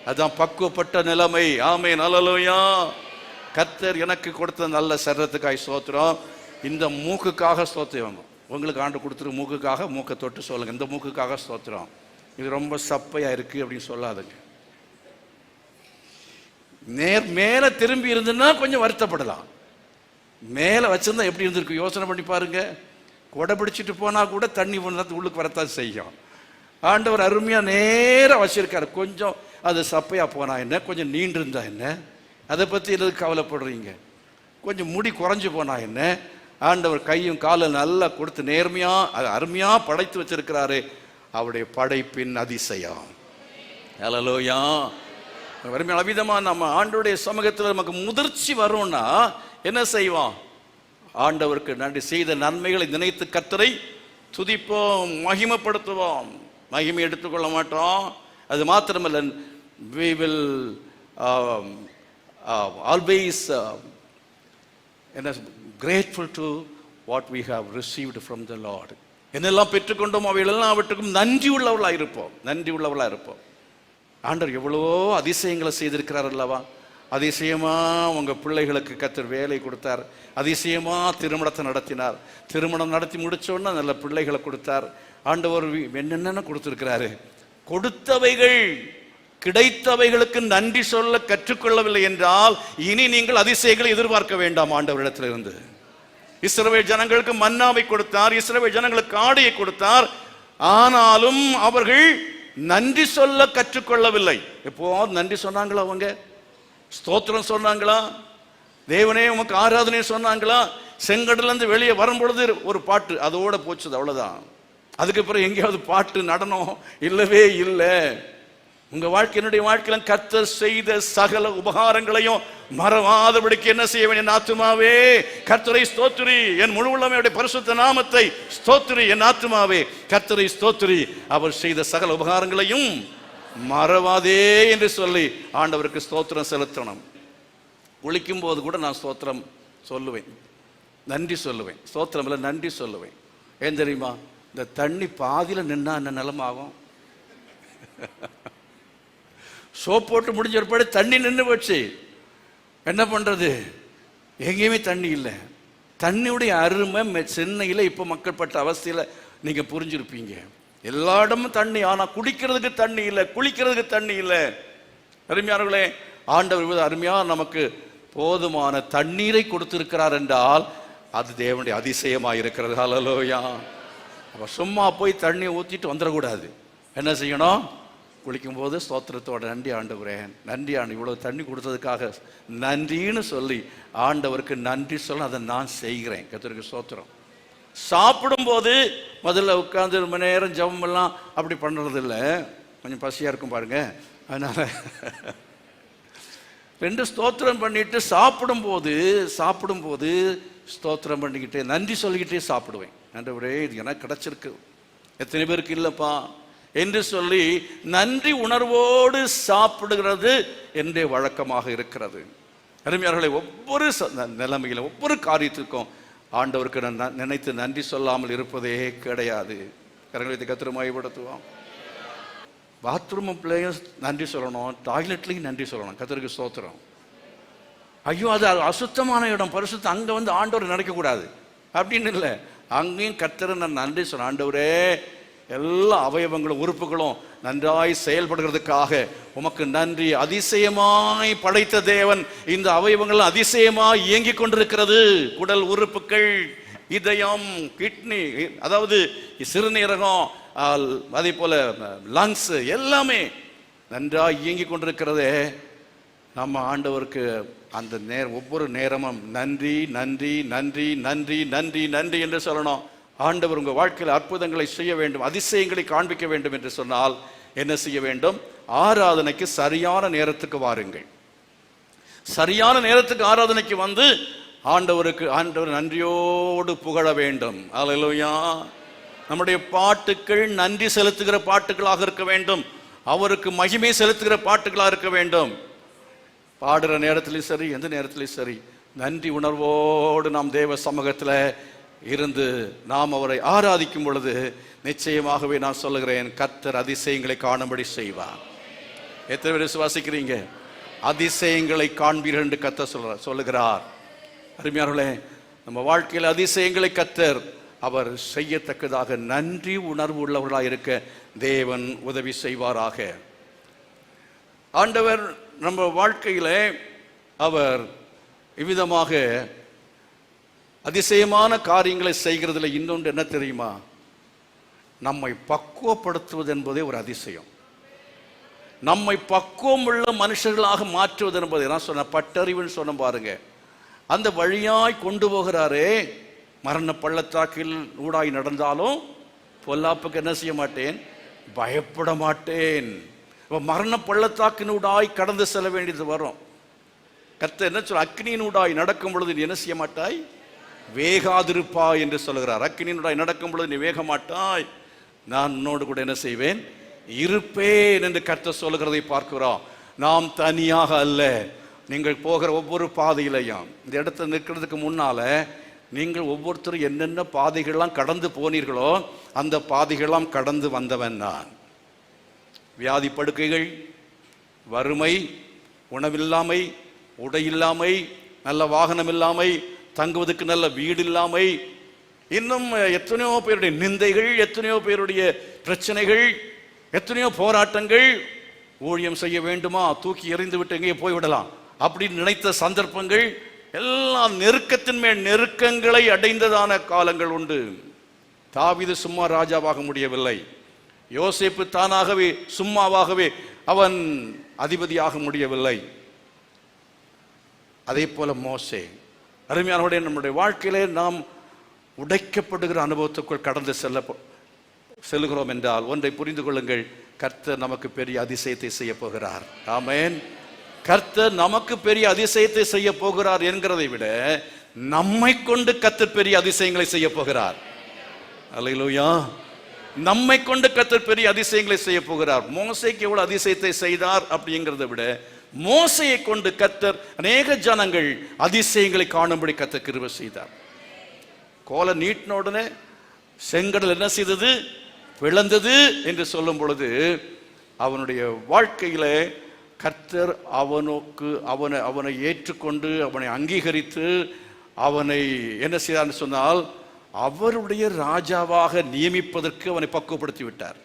அதுதான் பக்குவப்பட்ட நிலைமை. ஆமென், ஹல்லேலூயா. கர்த்தர் எனக்கு கொடுத்த நல்ல சரீரத்துக்காய் ஸ்தோத்திரம். இந்த மூக்குக்காக ஸ்தோத்திரம். உங்களுக்கு ஆண்டு கொடுத்துரு மூக்குக்காக, மூக்கை தொட்டு சொல்லுங்க, இந்த மூக்குக்காக ஸ்தோத்திரம். இது ரொம்ப சப்பையா இருக்கு அப்படின்னு சொல்லாதுங்க. மேல திரும்பி இருந்துன்னா கொஞ்சம் வருத்தப்படலாம். மேல வச்சிருந்தா எப்படி இருந்திருக்கு யோசனை பண்ணி பாருங்க. கொடை பிடிச்சிட்டு போனா கூட தண்ணி உள்ளுக்கு வரத்தான் செய்யும். ஆண்டவர் அருமையா நேரம் வச்சிருக்காரு. கொஞ்சம் அது சப்பையா போனா என்ன, கொஞ்சம் நீண்டு இருந்தா என்ன, அதை பத்தி எதுக்கு கவலைப்படுறீங்க? கொஞ்சம் முடி குறைஞ்சு போனா என்ன, ஆண்டவர் கையும் காலும் நல்லா கொடுத்து நேர்மையா அருமையா படைத்து வச்சிருக்கிறாரு. அவருடைய படைப்பின் அதிசயம். ஹல்லேலூயா. அருமையான விதமா நம்ம ஆண்டவருடைய சமூகத்தில் நமக்கு முதிர்ச்சி வரும்னா என்ன செய்வோம்? ஆண்டவருக்கு நன்றி, செய்த நன்மைகளை நினைத்து கர்த்தரை துதிப்போம், மகிமைப்படுத்துவோம். மகிமை எடுத்துக்கொள்ள மாட்டோம். அது மாத்திரமல்ல, we will always grateful to what we have received from the Lord. என்னெல்லாம் பெற்றுக்கொண்டோம் அவைகளெல்லாம் அவற்றுக்கும் நன்றி உள்ளவர்களாக இருப்போம், நன்றி உள்ளவர்களாக இருப்போம். ஆண்டவர் எவ்வளவோ அதிசயங்களை செய்திருக்கிறார் அல்லவா? அதிசயமா உங்க பிள்ளைகளுக்கு கர்த்தர் வேலை கொடுத்தார். அதிசயமா திருமணத்தை நடத்தினார். திருமணம் நடத்தி முடிச்சோன்னா நல்ல பிள்ளைகளை கொடுத்தார். ஆண்டவர் என்னென்ன கொடுத்திருக்கிறாரு. கொடுத்தவைகள் கிடைத்தவைகளுக்கு நன்றி சொல்ல கற்றுக்கொள்ளவில்லை என்றால் இனி நீங்கள் அதிசயங்களை எதிர்பார்க்க வேண்டாம் ஆண்டவரிடத்திலிருந்து. இஸ்ரவேல் ஜனங்களுக்கு மன்னாவை கொடுத்தார், இஸ்ரவேல் ஜனங்களுக்கு ஆடையை கொடுத்தார். ஆனாலும் அவர்கள் நன்றி சொல்ல கற்றுக்கொள்ளவில்லை. எப்போ நன்றி சொன்னாங்களா? அவங்க ஸ்தோத்திரம் சொன்னாங்களா? தேவனே உமக்கு ஆராதனை சொன்னாங்களா? செங்கடல இருந்து வெளியே வரும்பொழுது ஒரு பாட்டு, அதோட போச்சு, அவ்வளவுதான். அதுக்கு பிறகு எங்கேயாவது பாட்டு நடனம் இல்லவே இல்லை. உங்க வாழ்க்கை, என்னுடைய வாழ்க்கையில கர்த்தர் செய்த சகல உபகாரங்களையும் மறவாதபடிக்கு என்ன செய்ய வேண்டிய? என் ஆத்துமாவே கர்த்தரை ஸ்தோத்திரி, என் முழு உள்ளமையுடைய பரிசுத்த நாமத்தை ஸ்தோத்திரி. என் ஆத்துமாவே கர்த்தரை ஸ்தோத்திரி, அவர் செய்த சகல உபகாரங்களையும் மறவாதே என்று சொல்லி ஆண்டவருக்கு ஸ்தோத்திரம் செலுத்தணும். குளிக்கும் போது கூட நான் ஸ்தோத்திரம் சொல்லுவேன், நன்றி சொல்லுவேன். ஸ்தோத்திரம் இல்லை, நன்றி சொல்லுவேன். ஏன் தெரியுமா? இந்த தண்ணி பாதியில நின்னா என்ன நிலமாகும்? சோப் போட்டு முடிஞ்ச ஒருபாடு தண்ணி நின்று போச்சு. என்ன பண்றது? எங்கேயுமே தண்ணி இல்லை. தண்ணியுடைய அருமை சென்னையில் இப்போ மக்கள் பட்ட அவஸ்தையில நீங்க புரிஞ்சிருப்பீங்க. எல்லா இடமும் தண்ணி, ஆனா குடிக்கிறதுக்கு தண்ணி இல்லை, குளிக்கிறதுக்கு தண்ணி இல்லை. அருமையானவர்களே, ஆண்டவர் அருமையா நமக்கு போதுமான தண்ணீரை கொடுத்திருக்கிறார் என்றால் அது தேவனுடைய அதிசயமாக இருக்கிறது. ஹல்லேலூயா. அப்ப சும்மா போய் தண்ணியை ஊற்றிட்டு வந்துடக்கூடாது. என்ன செய்யணும்? குளிக்கும் போது ஸ்தோத்திரத்தோட நன்றி ஆண்டவரே, நன்றி ஆண்டு, இவ்வளவு தண்ணி கொடுத்ததுக்காக நன்றின்னு சொல்லி ஆண்டவருக்கு நன்றி சொல்ல அதை நான் செய்கிறேன். கர்த்தருக்கு ஸ்தோத்திரம். சாப்பிடும் போது முதல்ல உட்கார்ந்து ரொம்ப நேரம் ஜெபம் எல்லாம் அப்படி பண்றது இல்லை, கொஞ்சம் பசியா இருக்கும் பாருங்க. அதனால 2 ஸ்தோத்திரம் பண்ணிட்டு சாப்பிடும் போது ஸ்தோத்திரம் பண்ணிக்கிட்டே நன்றி சொல்லிக்கிட்டே சாப்பிடுவேன். ஆண்டவரே இது எனக்கு கிடைச்சிருக்கு, எத்தனை பேருக்கு இல்லப்பா என்று சொல்லி நன்றி உணர்வோடு சாப்பிடுகிறது என்றே வழக்கமாக இருக்கிறது. அருமையானவர்களே, ஒவ்வொரு நிலைமையில ஒவ்வொரு காரியத்திற்கும் ஆண்டவருக்கு நினைத்து நன்றி சொல்லாமல் இருப்பதே கிடையாது. கரங்களை வைத்து கர்த்தரை மகிமைப்படுத்துவோம். பாத்ரூம்லேயும் நன்றி சொல்லணும், டாய்லெட்லையும் நன்றி சொல்லணும். கர்த்தருக்கு ஸ்தோத்திரம். ஐயோ அது அசுத்தமான இடம், பரிசுத்தம், அங்கே வந்து ஆண்டவர் நடக்கக்கூடாது அப்படின்னு இல்லை. அங்கேயும் கர்த்தரை நான் நன்றி சொல்ல, ஆண்டவரே எல்லா அவயவங்களும் உறுப்புகளும் நன்றாய் செயல்படுகிறதுக்காக உமக்கு நன்றி. அதிசயமாய் படைத்த தேவன் இந்த அவயவங்கள் அதிசயமாய் இயங்கி கொண்டிருக்கிறது. குடல் உறுப்புகள், இதயம், கிட்னி, அதாவது சிறுநீரகம், அதே போல லங்ஸ் எல்லாமே நன்றாய் இயங்கி கொண்டிருக்கிறதே. நம்ம ஆண்டவருக்கு அந்த ஒவ்வொரு நேரமும் நன்றி நன்றி நன்றி நன்றி நன்றி நன்றி என்று சொல்லணும். ஆண்டவர் உங்கள் வாழ்க்கையில் அற்புதங்களை செய்ய வேண்டும், அதிசயங்களை காண்பிக்க வேண்டும் என்று சொன்னால் என்ன செய்ய வேண்டும்? ஆராதனைக்கு சரியான நேரத்துக்கு வாருங்கள். சரியான நேரத்துக்கு ஆராதனைக்கு வந்து ஆண்டவர் நன்றியோடு புகழ வேண்டும். அல்லேலூயா. நம்முடைய பாட்டுக்கள் நன்றி செலுத்துகிற பாட்டுகளாக இருக்க வேண்டும், அவருக்கு மகிமை செலுத்துகிற பாட்டுகளாக இருக்க வேண்டும். பாடுற நேரத்திலையும் சரி, எந்த நேரத்திலையும் சரி, நன்றி உணர்வோடு நாம் தேவ சமூகத்தில் இருந்து நாம் அவரை ஆராதிக்கும் பொழுது நிச்சயமாகவே நான் சொல்லுகிறேன், கர்த்தர் அதிசயங்களை காணும்படி செய்வார். எத்தனை பேர் விசுவாசிக்கிறீங்க? அதிசயங்களை காண்பீர்கள் என்று கர்த்தர் சொல்லுகிறார். அருமையானவர்களே, நம்ம வாழ்க்கையில் அதிசயங்களை கர்த்தர் அவர் செய்யத்தக்கதாக நன்றி உணர்வு உள்ளவர்களாக இருக்க தேவன் உதவி செய்வாராக. ஆண்டவர் நம்ம வாழ்க்கையில அவர் இவ்விதமாக அதிசயமான காரியங்களை செய்கிறதுல இன்னொன்று என்ன தெரியுமா? நம்மை பக்குவப்படுத்துவது என்பதே ஒரு அதிசயம். நம்மை பக்குவம் உள்ள மனுஷர்களாக மாற்றுவது என்பதை நான் சொன்ன பட்டறிவுன்னு சொன்ன பாருங்க. அந்த வழியாய் கொண்டு போகிறாரே, மரண பள்ளத்தாக்கில் ஊடாய் நடந்தாலும் பொல்லாப்புக்கு என்ன செய்ய மாட்டேன், பயப்பட மாட்டேன். மரண பள்ளத்தாக்கினூடாய் கடந்து செல்ல வேண்டியது வரும். கர்த்தர் என்ன சொல்ல, அக்னியினூடாய் நடக்கும் பொழுது நீ என்ன செய்ய மாட்டாய், வேகாதிருப்பாய் என்று சொல்லுகிறார். அக்னியினூடாய் நடக்கும் பொழுது நீ வேக மாட்டாய், நான் உன்னோடு கூட என்ன செய்வேன், இருப்பேன் என்று கர்த்தர் சொல்லுகிறதை பார்க்கிறோம். நாம் தனியாக அல்ல. நீங்கள் போகிற ஒவ்வொரு பாதையிலையும் இந்த இடத்துல நிற்கிறதுக்கு முன்னால நீங்கள் ஒவ்வொருத்தரும் என்னென்ன பாதைகள்லாம் கடந்து போனீர்களோ அந்த பாதைகள்லாம் கடந்து வந்தவன் நான். வியாதி படுக்கைகள், வறுமை, உணவில்லாமை, உடையில்லாமை, நல்ல வாகனம் இல்லாமை, தங்குவதற்கு நல்ல வீடு இல்லாமை, இன்னும் எத்தனையோ பேருடைய நிந்தைகள், எத்தனையோ பேருடைய பிரச்சனைகள், எத்தனையோ போராட்டங்கள். ஊழியம் செய்ய வேண்டுமா, தூக்கி எறிந்து விட்டு எங்கேயே போய்விடலாம் அப்படின்னு நினைத்த சந்தர்ப்பங்கள் எல்லாம் நெருக்கத்தின் மேல் நெருக்கங்களை அடைந்ததான காலங்கள் உண்டு. தாவீது சும்மா ராஜாவாக முடியவில்லை. யோசேப்பு தானாகவே சும்மாவாகவே அவன் அதிபதியாக முடியவில்லை. அதே போல மோசே. அருமையானவருடைய நம்முடைய வாழ்க்கையிலே நாம் உடைக்கப்படுகிற அனுபவத்துக்குள் கடந்து செல்லுகிறோம் என்றால் ஒன்றை புரிந்து கொள்ளுங்கள், கர்த்தர் நமக்கு பெரிய அதிசயத்தை செய்ய போகிறார். ஆமென். கர்த்தர் நமக்கு பெரிய அதிசயத்தை செய்ய போகிறார் என்கிறதை விட நம்மை கொண்டு கர்த்தர் பெரிய அதிசயங்களை செய்ய போகிறார். அல்லேலூயா. நம்மை கொண்டு கர்த்தர் பெரிய அதிசயங்களை செய்ய போகிறார். மோசேக்கு எவ்வளவு அதிசயத்தை செய்தார் அப்படிங்கிறத விட மோசையை கொண்டு கர்த்தர் அநேக ஜனங்கள் அதிசயங்களை காணும்படி கர்த்தர் கிருபை செய்தார். கோலை நீட்டின உடனே செங்கடல் என்ன செய்தது, பிளந்தது என்று சொல்லும் பொழுது அவனுடைய வாழ்க்கையில கர்த்தர் அவனை ஏற்றுக்கொண்டு அவனை அங்கீகரித்து அவனை என்ன செய்தார் சொன்னால் அவருடைய ராஜாவாக நியமிப்பதற்கு அவனை பக்குவப்படுத்தி விட்டார்.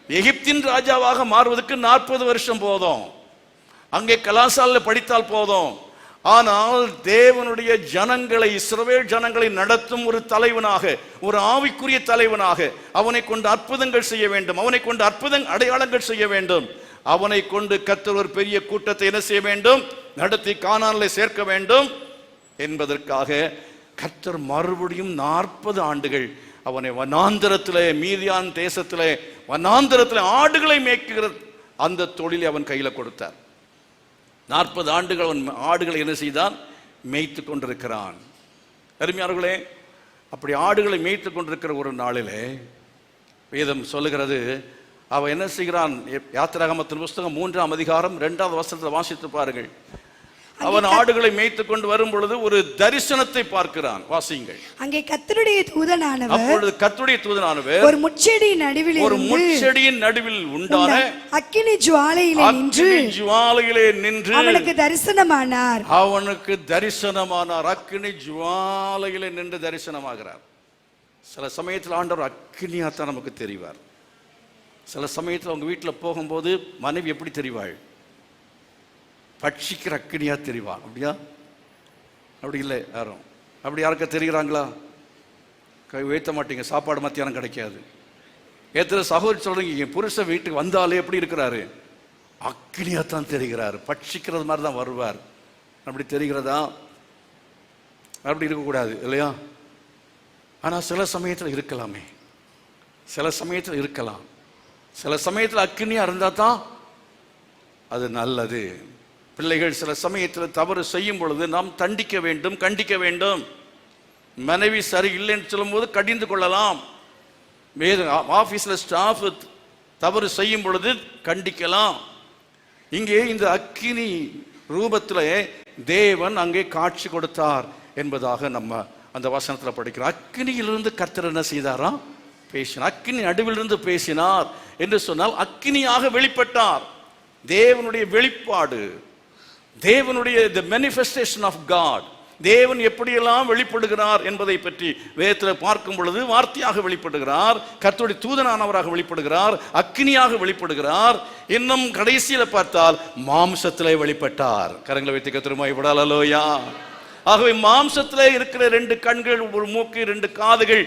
எகிப்தின் ராஜாவாக மாறுவதற்கு 40 வருஷம் போதும், அங்கே கலாசாலையில் படித்தால் போதும். ஆனால் தேவனுடைய ஜனங்களை, இஸ்ரவேல் ஜனங்களை நடத்தும் ஒரு தலைவனாக, ஒரு ஆவிக்குரிய தலைவனாக அவனை கொண்டு அற்புதங்கள் செய்ய வேண்டும், அவனை கொண்டு அடையாளங்கள் செய்ய வேண்டும், அவனை கொண்டு கர்த்தர் ஒரு பெரிய கூட்டத்தை என்ன செய்ய வேண்டும், நடத்தி கானானிலே சேர்க்க வேண்டும் என்பதற்காக கர்த்தர் மறுபடியும் 40 ஆண்டுகள் அவனை வனாந்தரத்திலே, மீதியான் தேசத்திலே வனாந்தரத்திலே ஆடுகளை மேய்க்கிற அந்த தொழிலை அவன் கையில கொடுத்தார். 40 ஆண்டுகள் அவன் ஆடுகளை என்ன செய்தான், மேய்த்து கொண்டிருக்கிறான். அருமையானவர்களே, அப்படி ஆடுகளை மேய்த்து கொண்டிருக்கிற ஒரு நாளிலே வேதம் சொல்லுகிறது, அவன் என்ன செய்கிறான். யாத்திராகமத்தின் புஸ்தகம் 3ஆம் அதிகாரம் 2வது வசனத்தில் வாசித்து பாருங்கள். அவன் ஆடுகளை மேய்த்து கொண்டு வரும் பொழுது ஒரு தரிசனத்தை பார்க்கிறான். வாசியுங்கள். அங்கே கர்த்தருடைய தூதனானவர், அப்பொழுது கர்த்தருடைய தூதனானவர் ஒரு முட்செடியின் நடுவில் ஒரு முட்செடியின் நடுவில் உண்டான அக்கினி ஜுவாலையிலே நின்று அவனுக்கு தரிசனமானார். அவனுக்கு தரிசனமானார். அக்கினி ஜுவாலையிலே நின்று தரிசனமாகிறார். சில சமயத்தில் ஆண்டவர் அக்கினியாத்தான் நமக்கு தெரிவார். சில சமயத்தில் அவங்க வீட்டில் போகும்போது மனைவி எப்படி தெரிவாள்? பட்சிக்கிற அக்கினியா தெரிவான். அப்படியா? அப்படி இல்லை யாரும். அப்படி யாருக்கா தெரிகிறாங்களா? கை உயர்த்த மாட்டீங்க. சாப்பாடு மத்தியானம் கிடைக்காது. எத்தனை சகோதரி சொல்றீங்க, என் புருஷன் வீட்டுக்கு வந்தாலே எப்படி இருக்கிறாரு? அக்கினியாத்தான் தெரிகிறாரு. பட்சிக்கிறது மாதிரி தான் வருவார். அப்படி தெரிகிறதா? அப்படி இருக்கக்கூடாது இல்லையா? ஆனால் சில சமயத்தில் இருக்கலாமே. சில சமயத்தில் இருக்கலாம். சில சமயத்தில் அக்கினியா இருந்தால் தான் அது நல்லது. பிள்ளைகள் சில சமயத்தில் தவறு செய்யும் பொழுது நாம் தண்டிக்க வேண்டும், கண்டிக்க வேண்டும். மனைவி சரியில்லைன்னு சொல்லும்போது கடிந்து கொள்ளலாம். ஆஃபீஸில் ஸ்டாஃப் தவறு செய்யும் பொழுது கண்டிக்கலாம். இங்கே இந்த அக்கினி ரூபத்தில் தேவன் அங்கே காட்சி கொடுத்தார் என்பதாக நம்ம அந்த வசனத்தில் படிக்கிறோம். அக்கினியிலிருந்து கர்த்தர் என்ன செய்தாராம்? பேசினார். அக்கினி நடுவிலிருந்து பேசினார் என்று சொன்னால் அக்கினியாக வெளிப்பட்டார். தேவனுடைய வெளிப்பாடு, தேவனுடைய the manifestation of God, தேவன் எப்படியெல்லாம் வெளிப்படுகிறார் என்பதை பற்றி வேதத்தில் பார்க்கும் பொழுது வார்த்தையாக வெளிப்படுகிறார், கர்த்தருடைய தூதனானவராக வெளிப்படுகிறார், அக்கினியாக வெளிப்படுகிறார். இன்னும் கடைசியில் பார்த்தால் மாம்சத்திலே வெளிப்பட்டார். கரங்களை வைத்து கர்த்தருமாய் விடலலோயா. ஆகவே மாம்சத்திலே இருக்கிற 2 கண்கள், ஒரு மூக்கு, 2 காதுகள்,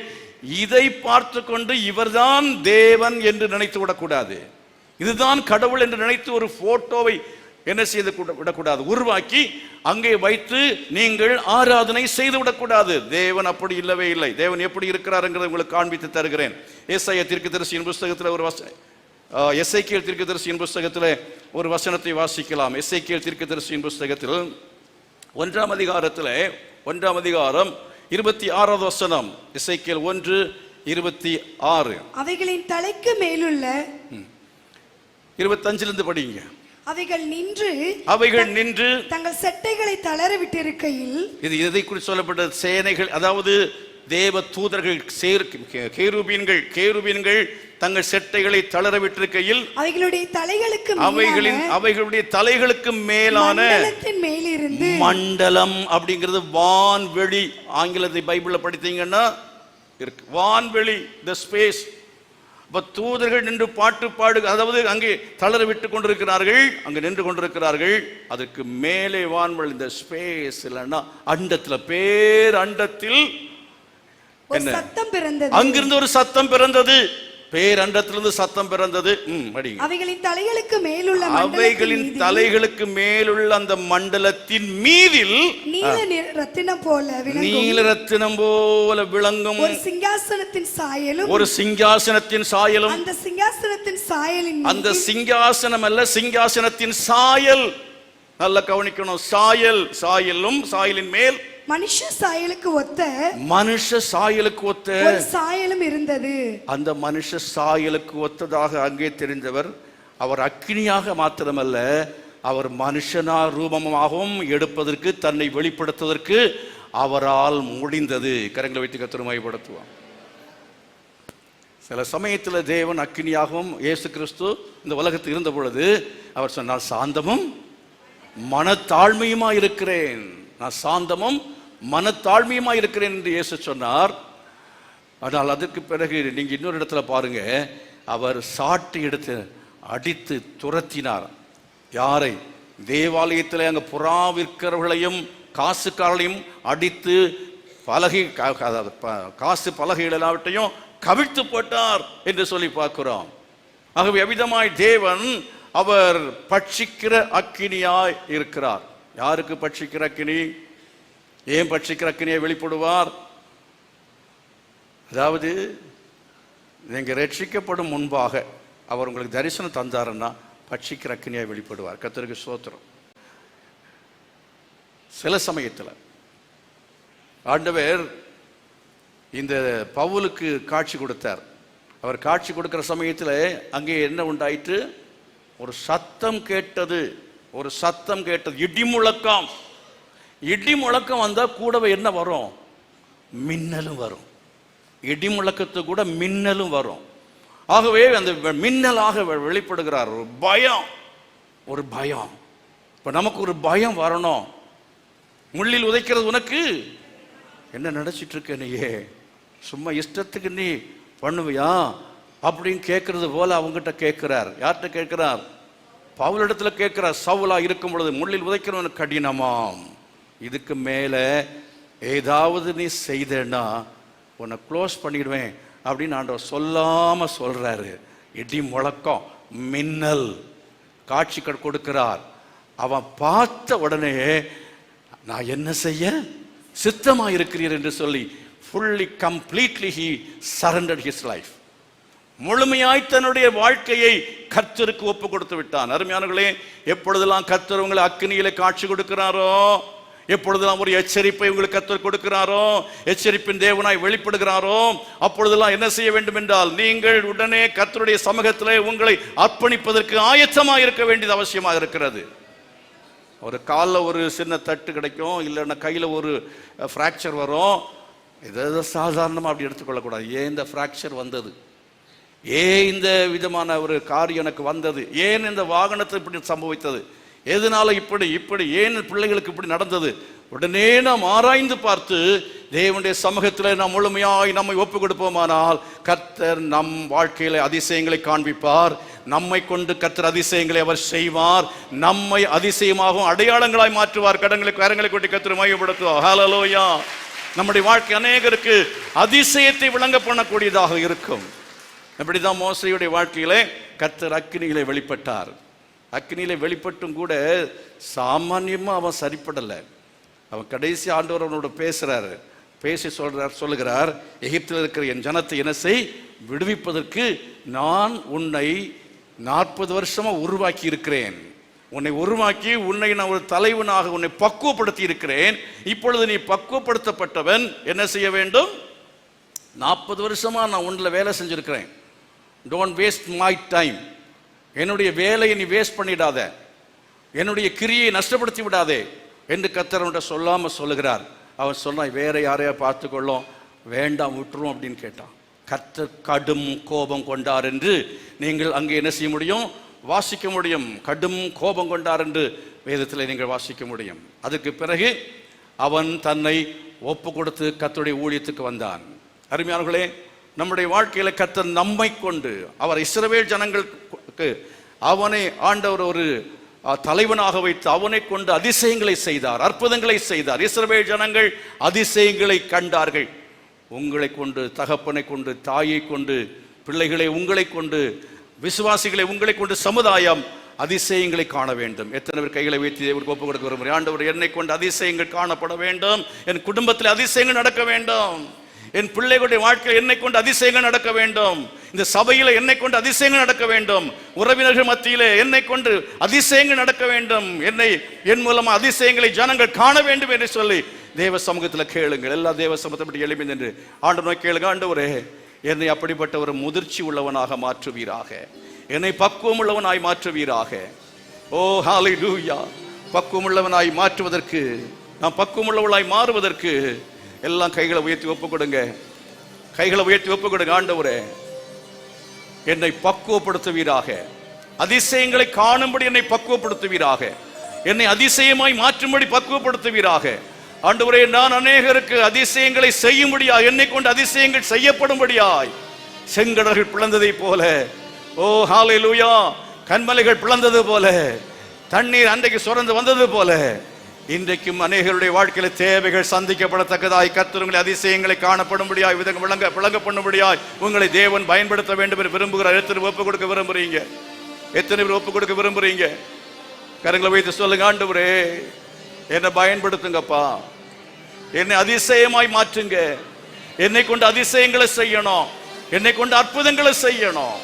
இதை பார்த்து கொண்டு இவர்தான் தேவன் என்று நினைத்து விடக்கூடாது. இதுதான் கடவுள் என்று நினைத்து ஒரு போட்டோவை என்ன செய்து விடக்கூடாது, உருவாக்கி அங்கே வைத்து நீங்கள் ஆராதனை செய்து விடக்கூடாது. தேவன் அப்படி இல்லவே இல்லை. தேவன் எப்படி இருக்கிறார் என்கிறதை உங்களுக்கு காண்பித்து தருகிறேன். ஏசாயா தீர்க்கதரிசியின் புஸ்தகத்தில் ஒரு எசேக்கியேல் தீர்க்கதரிசியின் புஸ்தகத்தில் ஒரு வசனத்தை வாசிக்கலாம். எசேக்கியேல் தீர்க்கதரிசியின் புஸ்தகத்தில் 1ஆம் அதிகாரத்தில் 1ஆம் அதிகாரம் 26வது வசனம். எசேக்கியேல் 1:26. அவைகளின் தலைக்கு மேலுள்ள 25லிருந்து படிங்க. அவைகள் நின்று தங்கள் செட்டைகளை தளர விட்டிருக்கையில், இது எதை குறித்து சொல்லப்பட்ட சேனைகள், அதாவது தேவ தூதர்கள், கேருபீன்கள் தங்கள் செட்டைகளை தளர விட்டிருக்கையில் அவைகளுடைய தலைகளுக்கு மேலான மேலிருந்து மண்டலம் அப்படிங்கிறது வான்வெளி. ஆங்கிலத்தை பைபிள்ல படித்தீங்கன்னா இருக்கு, வான்வெளி, தி ஸ்பேஸ். தூதர்கள் நின்று பாடு, அதாவது அங்கே தளர விட்டு கொண்டிருக்கிறார்கள், அங்கே நின்று கொண்டிருக்கிறார்கள். அதற்கு மேலே வான்வெளி, இந்த ஸ்பேஸ் இல்லைன்னா அண்டத்துல, பேர் அண்டத்தில் என்ன சத்தம் பிறந்தது. அங்கிருந்து ஒரு சத்தம் பிறந்தது. பேரண்டத்திலிருந்து சத்தம் பிறந்தது. அவைகளின் தலைகளுக்கு மேலுள்ள அந்த மண்டலத்தின் மீதில் நீல ரத்தினம் போல விளங்கும் ஒரு சிங்காசனத்தின் சாயலும், அந்த சிங்காசனம் அல்ல, சிங்காசனத்தின் சாயல். நல்ல கவனிக்கணும். சாயலும் சாயலின் மேல் மனுஷ சாயலுக்கு ஒத்த ஒரு சாயலும் இருந்தது. அந்த மனுஷ சாயலுக்கு ஒத்ததாக அங்கே தெரிந்தவர் அவர் அக்கினியாக மாத்திரமல்ல, அவர் மனுஷனா ரூபமாகவும் எடுப்பதற்கு, தன்னை வெளிப்படுத்துவதற்கு அவரால் முடிந்தது. கரங்களை வைத்து கர்த்தரை மகிமைப்படுத்துவார். சில சமயத்தில் தேவன் அக்கினியாகவும் இயேசு கிறிஸ்து இந்த உலகத்தில் இருந்த பொழுது அவர் சொன்னார், சாந்தமும் மனத்தாழ்மையுமா இருக்கிறேன். நான் சாந்தமும் மனத்தாழ்மையுமா இருக்கிறேன் என்று இயேசு சொன்னார். ஆனால் அதற்கு பிறகு நீங்க இன்னொரு இடத்துல பாருங்க, அவர் சாட்டை எடுத்து அடித்து துரத்தினார். யாரை? தேவாலயத்தில் அங்கே புறா விற்கிறவர்களையும் காசுக்காரர்களையும் அடித்து காசு பலகைகள் எல்லாவற்றையும் கவிழ்த்து போட்டார் என்று சொல்லி பார்க்கிறோம். ஆகவே அவ்விதமாய் தேவன் அவர் பட்சிக்கிற அக்கினியாய் இருக்கிறார். யாருக்கு பட்சிக்கிற அக்கினி? ஏன் பட்சிக்கிற அக்கினியை வெளிப்படுவார்? அதாவது நீங்க ரட்சிக்கப்படும் முன்பாக அவர் உங்களுக்கு தரிசனம் தந்தாருன்னா பட்சிக்கிற அக்கினியை வெளிப்படுவார். கர்த்தருக்கு ஸ்தோத்திரம். சில சமயத்தில் ஆண்டவர் இந்த பவுலுக்கு காட்சி கொடுத்தார். அவர் காட்சி கொடுக்கிற சமயத்தில் அங்கே என்ன உண்டாயிற்று? ஒரு சத்தம் கேட்டது, இடி முழக்கம். இடி முழக்கம் வந்தா கூடவே என்ன வரும்? மின்னலும் வரும். இடி முழக்கத்து கூட மின்னலும் வரும். ஆகவே அந்த மின்னலாக வெளிப்படுகிறார். ஒரு பயம், ஒரு பயம். இப்ப நமக்கு ஒரு பயம் வரணும். முள்ளில் உதைக்கிறது உனக்கு என்ன நினைச்சிட்டு இருக்க? நீயே சும்மா இஷ்டத்துக்கு நீ பண்ணுவியா அப்படின்னு கேட்கறது போல அவங்ககிட்ட கேட்கிறார். யார்கிட்ட கேட்கிறார்? பவுலிடத்துல கேட்கிறார். சவுலா இருக்கும் பொழுது முள்ளில் உதைக்கிறவனுக்கு கடினமாம், இதுக்கு மேல ஏதாவது நீ செய்தேன்னா உன்னை க்ளோஸ் பண்ணிடுவேன் அப்படின்னு ஆண்டவர் சொல்லாம சொல்றாரு. இடி முழக்கம், மின்னல் காட்சி கொடுக்கிறார். அவன் பார்த்த உடனே நான் என்ன செய்ய சித்தமா இருக்கிறீர் என்று சொல்லி fully completely he surrendered his life. முழுமையாய் தன்னுடைய வாழ்க்கையை கர்த்தருக்கு ஒப்பு கொடுத்து விட்டான். அருமையானவர்களே, எப்பொழுதெல்லாம் கர்த்தர் உங்களை அக்கினியிலே காட்சி கொடுக்கிறாரோ, எப்பொழுதெல்லாம் ஒரு எச்சரிப்பை உங்களுக்கு கர்த்தர் கொடுக்கிறாரோ, எச்சரிப்பின் தேவனாய் வெளிப்படுகிறாரோ, அப்பொழுதெல்லாம் என்ன செய்ய வேண்டும் என்றால் நீங்கள் உடனே கர்த்தருடைய சமூகத்திலே உங்களை அர்ப்பணிப்பதற்கு ஆயத்தமாக இருக்க வேண்டியது அவசியமாக இருக்கிறது. ஒரு காலில் ஒரு சின்ன தட்டு கிடைக்கும், இல்லைன்னா கையில் ஒரு ஃப்ராக்சர் வரும். இதை சாதாரணமாக அப்படி எடுத்துக்கொள்ளக்கூடாது. ஏன் இந்த ஃப்ராக்சர் வந்தது, ஏன் இந்த விதமான ஒரு காரியம் எனக்கு வந்தது, ஏன் இந்த வாகனத்தை இப்படி சம்பவித்தது, எதனால இப்படி இப்படி ஏன் பிள்ளைகளுக்கு இப்படி நடந்தது, உடனே நாம் ஆராய்ந்து பார்த்து தேவனுடைய சமூகத்தில் நாம் முழுமையாய் நம்மை ஒப்பு கொடுப்போமானால் கர்த்தர் நம் வாழ்க்கையில அதிசயங்களை காண்பிப்பார். நம்மை கொண்டு கர்த்தர் அதிசயங்களை அவர் செய்வார். நம்மை அதிசயமாகவும் அடையாளங்களாய் மாற்றுவார். கரங்களை கொட்டி கர்த்தர் மையப்படுத்துவார். ஹல்லேலூயா. நம்முடைய வாழ்க்கை அநேகருக்கு அதிசயத்தை விளங்க பண்ணக்கூடியதாக இருக்கும். அப்படிதான் மோசேயுடைய வாழ்க்கையிலே கர்த்தர் அக்கினியிலே வெளிப்பட்டார். அக்கினியிலே வெளிப்பட்டும் கூட சாமான்யமா அவன் சரிப்படலை. அவன் கடைசி ஆண்டவர் அவனோட பேசுறாரு. பேசி சொல்லுகிறார், எகிப்தில் இருக்கிற என் ஜனத்தை என்ன செய், விடுவிப்பதற்கு நான் உன்னை 40 வருஷமா உருவாக்கி இருக்கிறேன். உன்னை உருவாக்கி உன்னை நான் ஒரு தலைவனாக உன்னை பக்குவப்படுத்தி இருக்கிறேன். இப்பொழுது நீ பக்குவப்படுத்தப்பட்டவன், என்ன செய்ய வேண்டும்? 40 வருஷமா நான் உன்ல வேலை செஞ்சிருக்கிறேன். Don't waste my time. என்னுடைய வேலையை நீ வேஸ்ட் பண்ணிடாத, என்னுடைய கிரியை நஷ்டப்படுத்தி விடாதே என்று கர்த்தர் சொல்லாம சொல்லுகிறார். அவன் சொன்னான், வேற யாரையா பார்த்துக்கொள்ளும், வேண்டாம் விட்டுரும் அப்படின்னு கேட்டான். கர்த்தர் கடும் கோபம் கொண்டார் என்று நீங்கள் அங்கே என்ன செய்ய முடியும்? வாசிக்க முடியும். கடும் கோபம் கொண்டார் என்று வேதத்தில் நீங்கள் வாசிக்க முடியும். அதுக்கு பிறகு அவன் தன்னை ஒப்பு கொடுத்து கர்த்தருடைய ஊழியத்துக்கு வந்தான். அருமையானவர்களே, நம்முடைய வாழ்க்கையில கர்த்தர் நம்மை கொண்டு, அவர் இஸ்ரவேல் ஜனங்களுக்கு அவனை ஆண்டவர் ஒரு தலைவனாக வைத்து அவனை கொண்டு அதிசயங்களை செய்தார், அற்புதங்களை செய்தார். இஸ்ரவேல் ஜனங்கள் அதிசயங்களை கண்டார்கள். உங்களை கொண்டு, தகப்பனை கொண்டு, தாயை கொண்டு, பிள்ளைகளை உங்களை கொண்டு, விசுவாசிகளை உங்களை கொண்டு சமுதாயம் அதிசயங்களை காண வேண்டும். எத்தனை பேர் கைகளை வைத்து தேவனுக்கு ஒப்பு கொடுக்க விரும்புகிறேன்? ஆண்டவர், என்னை கொண்டு அதிசயங்கள் காணப்பட வேண்டும், என் குடும்பத்தில் அதிசயங்கள் நடக்க வேண்டும், என் பிள்ளைகளுடைய வாழ்க்கையில் என்னை கொண்டு அதிசயங்கள் நடக்க வேண்டும், இந்த சபையில என்னை கொண்டு அதிசயங்கள் நடக்க வேண்டும், உறவினர்கள் மத்தியிலே என்னை கொண்டு அதிசயங்கள் நடக்க வேண்டும், என் மூலமா அதிசயங்களை ஜனங்கள் காண வேண்டும் என்று சொல்லி தேவ சமூகத்தில் கேளுங்கள். எல்லா தேவ சமூகத்தை பற்றி எழுப்பி நின்று ஆண்டவரை நோக்கி கேளுங்க. ஆண்டவரே, என்னை அப்படிப்பட்ட ஒரு முதிர்ச்சி உள்ளவனாக மாற்றுவீராக, என்னை பக்குவம் உள்ளவனாய் மாற்றுவீராக. ஓ ஹல்லேலூயா. பக்குவம் உள்ளவனாய் மாற்றுவதற்கு, நாம் பக்குவம் உள்ளவனாய் மாறுவதற்கு எல்லாம் கைகளை உயர்த்தி ஒப்பு கொடுங்க. கைகளை உயர்த்தி ஒப்பு கொடுங்க. ஆண்டவரே, என்னை பக்குவப்படுத்துவீராக, அதிசயங்களை காணும்படி என்னை பக்குவப்படுத்துவீராக, என்னை அதிசயமாய் மாற்றும்படி பக்குவப்படுத்துவீராக. ஆண்டவரே, நான் அநேகருக்கு அதிசயங்களை செய்யும்படியாய், என்னை கொண்டு அதிசயங்கள் செய்யப்படும்படியாய், செங்கடல்கள் பிளந்ததை போல, ஓ ஹல்லேலூயா, கண்மலைகள் பிளந்தது போல, தண்ணீர் அன்றைக்கு சுரந்து வந்தது போல, இன்றைக்கும் அநேகருடைய வாழ்க்கையில தேவைகள் சந்திக்கப்படத்தக்கதாய் கர்த்தர் உங்களை அதிசயங்களை காணப்படும்படியாய், விளங்க பண்ணும்படியாய் உங்களை தேவன் பயன்படுத்த வேண்டும் என்று விரும்புகிறார். எத்தனை ஒப்பு கொடுக்க விரும்புறீங்க? எத்தனை பேர் ஒப்பு கொடுக்க விரும்புறீங்க? கரங்களை வைத்து சொல்லுங்க. ஆண்டவரே, என்னை பயன்படுத்துங்கப்பா, என்னை அதிசயமாய் மாற்றுங்க, என்னை கொண்டு அதிசயங்களை செய்யணும், என்னை கொண்டு அற்புதங்களை செய்யணும்.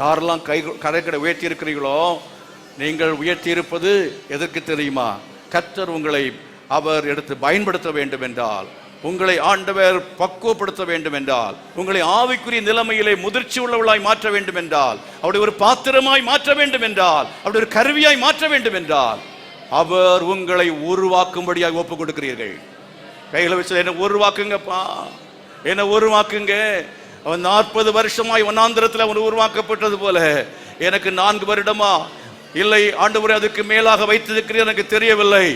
யாரெல்லாம் கரைக்கடை உயர்த்தி இருக்கிறீங்களோ, நீங்கள் உயர்த்தி இருப்பது எதற்கு தெரியுமா? கர்த்தர் உங்களை அவர் எடுத்து பயன்படுத்த வேண்டும் என்றால், உங்களை ஆண்டவர் பக்குவப்படுத்த வேண்டும் என்றால், உங்களை ஆவிக்குரிய நிலைமையிலே முதிர்ச்சி உள்ளவளாய் மாற்ற வேண்டும் என்றால், அவருடைய ஒரு பாத்திரமாய் மாற்ற வேண்டும் என்றால், அவருடைய ஒரு கருவியாய் மாற்ற வேண்டும் என்றால், அவர் உங்களை உருவாக்கும்படியாக ஒப்பு கொடுக்கிறீர்கள். கைகளை வச்சு என்ன உருவாக்குங்கப்பா, என்ன உருவாக்குங்க. அவன் 40 வருஷமாய் வனாந்திரத்தில் அவன் உருவாக்கப்பட்டது போல எனக்கு 4 வருடமா இல்லை ஆண்டவரே அதுக்கு மேலாக வைத்திருக்கிறேன், எனக்கு தெரியவில்லை.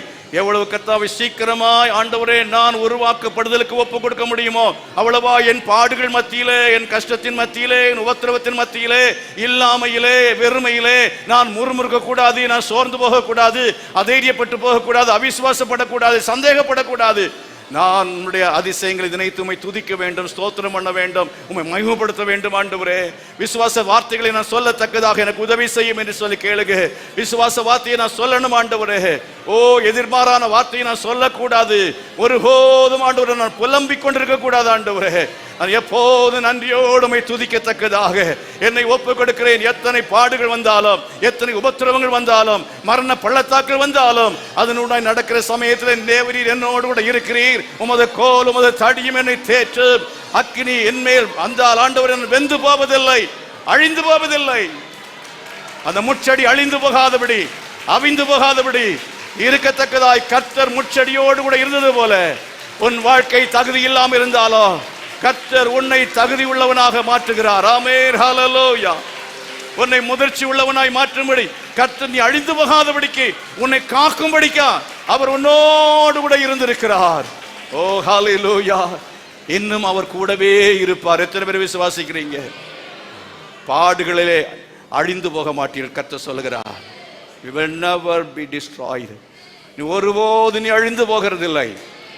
எவ்வளவு கர்த்தாவை சீக்கிரமாய் ஆண்டவரே நான் உருவாக்கப்படுதலுக்கு ஒப்பு கொடுக்க முடியுமோ அவ்வளவா என் பாடுகள் மத்தியிலே, என் கஷ்டத்தின் மத்தியிலே, என் உபத்திரவத்தின் மத்தியிலே, இல்லாமையிலே, வெறுமையிலே நான் முறுமுறுக்க கூடாது, நான் சோர்ந்து போகக்கூடாது, அதைரியப்பட்டு போகக்கூடாது, அவிசுவாசப்படக்கூடாது, சந்தேகப்படக்கூடாது. நான் உம்முடைய அதிசயங்களை நினைத்து உம்மை துதிக்க வேண்டும், ஸ்தோத்திரம் பண்ண வேண்டும், உம்மை மகிமைப்படுத்த வேண்டும். ஆண்டவரே விசுவாச வார்த்தைகளை நான் சொல்லத்தக்கதாக எனக்கு உதவி செய்யும் என்று சொல்லி கேளுங்க. விசுவாச வார்த்தையை நான் சொல்லணும் ஆண்டவரே. ஓ எதிர்மாறான வார்த்தையை நான் சொல்லக்கூடாது. ஒருபோதும் ஆண்டவரே நான் புலம்பிக் கொண்டிருக்க கூடாது. ஆண்டவரே நான் எப்போது நன்றியோடு உம்மை துதிக்கத்தக்கதாக என்னை ஒப்புக் கொடுக்கிறேன். எத்தனை பாடுகள் வந்தாலும், எத்தனை உபத்திரவங்கள் வந்தாலும், மரண பள்ளத்தாக்கள் வந்தாலும், அதனுடன் நடக்கிற சமயத்தில் தேவரீர் என்னோடு கூட இருக்கிறீர். உமது கோல் உமது தடியும் என்னை தேற்று. அக்கினி என்மேல் வந்தால் ஆண்டவர் என்னை வெந்து போவதில்லை, அழிந்து போவதில்லை. அந்த முச்செடி அழிந்து போகாதபடி, அவிந்து போகாதபடி இருக்கத்தக்கதாய் கர்த்தர் முச்செடியோடு கூட இருந்தது போல உன் வாழ்க்கை தகுதி இல்லாமல் இருந்தாலோ கர்த்தர் உன்னை தகுதி உள்ளவனாக மாற்றுகிறார். ஆமென், ஹல்லேலூயா. உன்னை முதிர்ச்சி உள்ளவனாய் மாற்றும்படி கர்த்தர் நீ அழிந்து போகாதபடிக்கு உன்னை காக்கும்படிக்கா அவர் உன்னோடு கூட இருந்திருக்கிறார். ஓ ஹல்லேலூயா. இன்னும் அவர் கூடவே இருப்பார். எத்தனை பேர் விசுவாசிக்கிறீங்க? பாடுகளிலே அழிந்து போக மாட்டீர்கள். கர்த்தர் சொல்லுகிறார், you will never be destroyed. நீ ஒருபோது நீ அழிந்து போகிறதில்லை.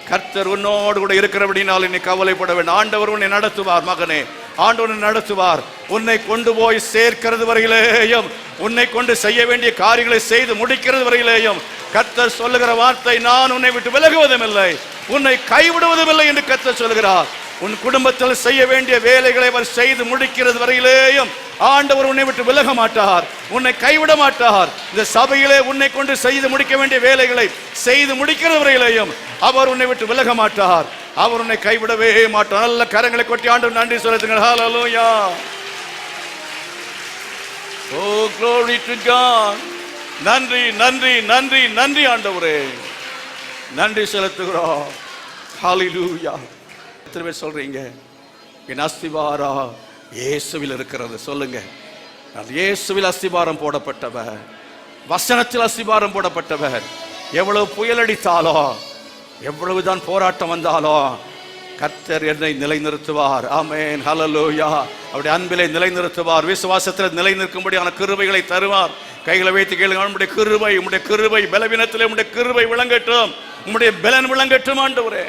கர்த்தர் உன்னோடு கூட இருக்கிறபடினால் நீ கவலைப்பட வேண்டும். ஆண்டவர் உன்னை நடத்துவார் மகனே, ஆண்டவர் நடத்துவார். உன்னை கொண்டு போய் சேர்க்கிறது வரையிலேயும், உன்னை கொண்டு செய்ய வேண்டிய காரியங்களை செய்து முடிக்கிறது வரையிலேயும் கர்த்தர் சொல்லுகிற வார்த்தை, நான் உன்னை விட்டு விலகுவதும் இல்லை, உன்னை கைவிடுவதும் இல்லை என்று கர்த்தர் சொல்கிறார். உன் குடும்பத்தில் செய்ய வேண்டிய வேலைகளை அவர் செய்து முடிக்கிறது வரையிலேயும் ஆண்டவர் உன்னை விட்டு விலக மாட்டார், உன்னை கைவிட மாட்டார். இந்த சபையிலே உன்னை கொண்டு செய்து முடிக்க வேண்டிய வேலைகளை செய்து முடிக்கிறது வரையிலேயும் அவர் உன்னை விட்டு விலக மாட்டார், அவர் உன்னை கைவிடவே மாட்டார். நல்ல கரங்களை கொட்டி ஆண்டவர் நன்றி செலுத்துங்கள். ஹல்லேலூயா. Oh glory to God. நன்றி நன்றி நன்றி நன்றி ஆண்டவரே, நன்றி செலுத்துகிறோம். ஹல்லேலூயா. எத்தனை பேர் சொல்றீங்க என் அஸ்திவாரம் இயேசுவில் இருக்கிறது? சொல்லுங்க. நான் இயேசுவில் அஸ்திபாரம் போடப்பட்டவர், வசனத்தில் அஸ்திபாரம் போடப்பட்டவர். எவ்வளவு புயல் அடித்தாலோ, எவ்வளவுதான் போராட்டம் வந்தாலோ கர்த்தர் என்னை நிலைநிறுத்துவார். ஆமென், ஹல்லேலூயா. அவருடைய அன்பிலே நிலைநிறுத்துவார், விசுவாசத்தில் நிலைநிற்கும்படியான கிருபைகளை தருவார். கைகளை வைத்து கேளுங்க, உம்முடைய கிருபை, உம்முடைய கிருபை பலவீனத்திலே உம்முடைய கிருபை விளங்கட்டும், உம்முடைய பலன் விளங்கட்டும் ஆண்டவரே.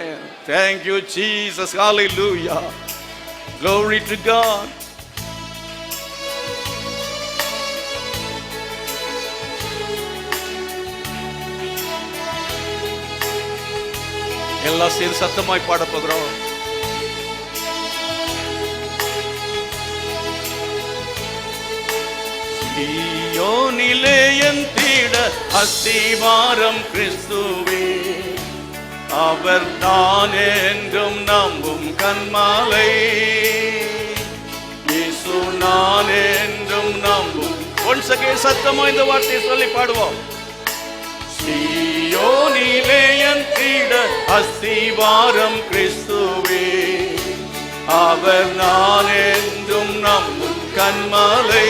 Thank you Jesus. Hallelujah. Glory to God. எல்லாம் சேர்ந்து சத்தமாய் பாட போகிறோம். சீயோனிலே எந்திட அஸ்திவாரம் கிறிஸ்துவே, அவர் நான் என்றும் நம்பும் கன்மாலை. இயேசு நான் என்றும் நம்பும். once again சத்தமா இந்த வார்த்தையை சொல்லி பாடுவோம். சீயோனிலே எந்திட அஸ்திவாரம் கிறிஸ்துவே, அவர் நான் என்றும் நம்பும் கன்மாலை.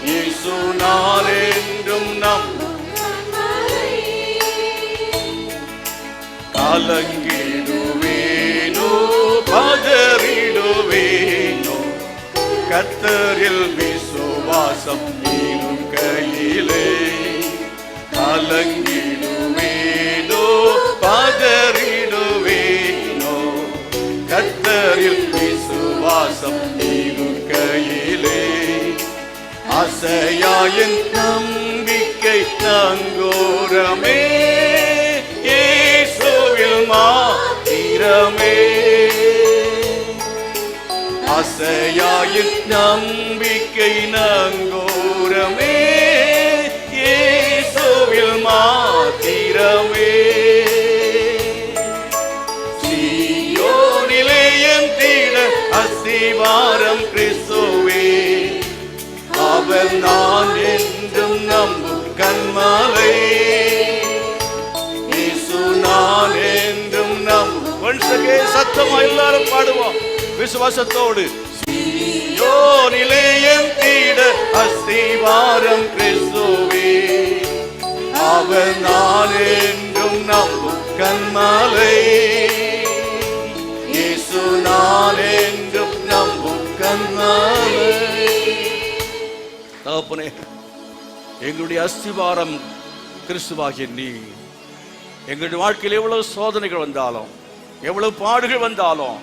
இயேசு நான் என்றும் நம்பும். கலங்கிடுவேனோ பதறிடுவேனோ, கர்த்தரில் விசுவாசம் நீரும் கையிலே. கலங்கிடுவேனோ பதறிடுவேனோ, கர்த்தரில் விசுவாசம் நீரும் கையிலே. அசையாயின் நம்பிக்கை நங்கூரமே, இயேசுவில் மாத்திரமே. அசையாயின் நம்பிக்கை நங்கூரமே, இயேசுவில் மாத்திரமே. சீயோனிலே எந்திட அஸ்திவாரம் கிறிஸ்துவே, அவர் நான் என்றும் நம்பும் கண் கண்மலை. இயேசு நான் என்றும் சத்தமா எல்லாரும் பாடுவோம் விசுவாசத்தோடு. சீயோனிலே என் பீட அஸ்திவாரம் கிறிஸ்துவே, அவர் நான் என்றும் நம்பும் கண்மலை. இயேசு நான் என்றும் நம்பும் கண்மலை. தகப்பனே, எங்களுடைய அஸ்திவாரம் கிறிஸ்துவாகிய நீ. எங்களுடைய வாழ்க்கையில் எவ்வளவு சோதனைகள் வந்தாலும், எவ்வளவு பாடுகள் வந்தாலும்,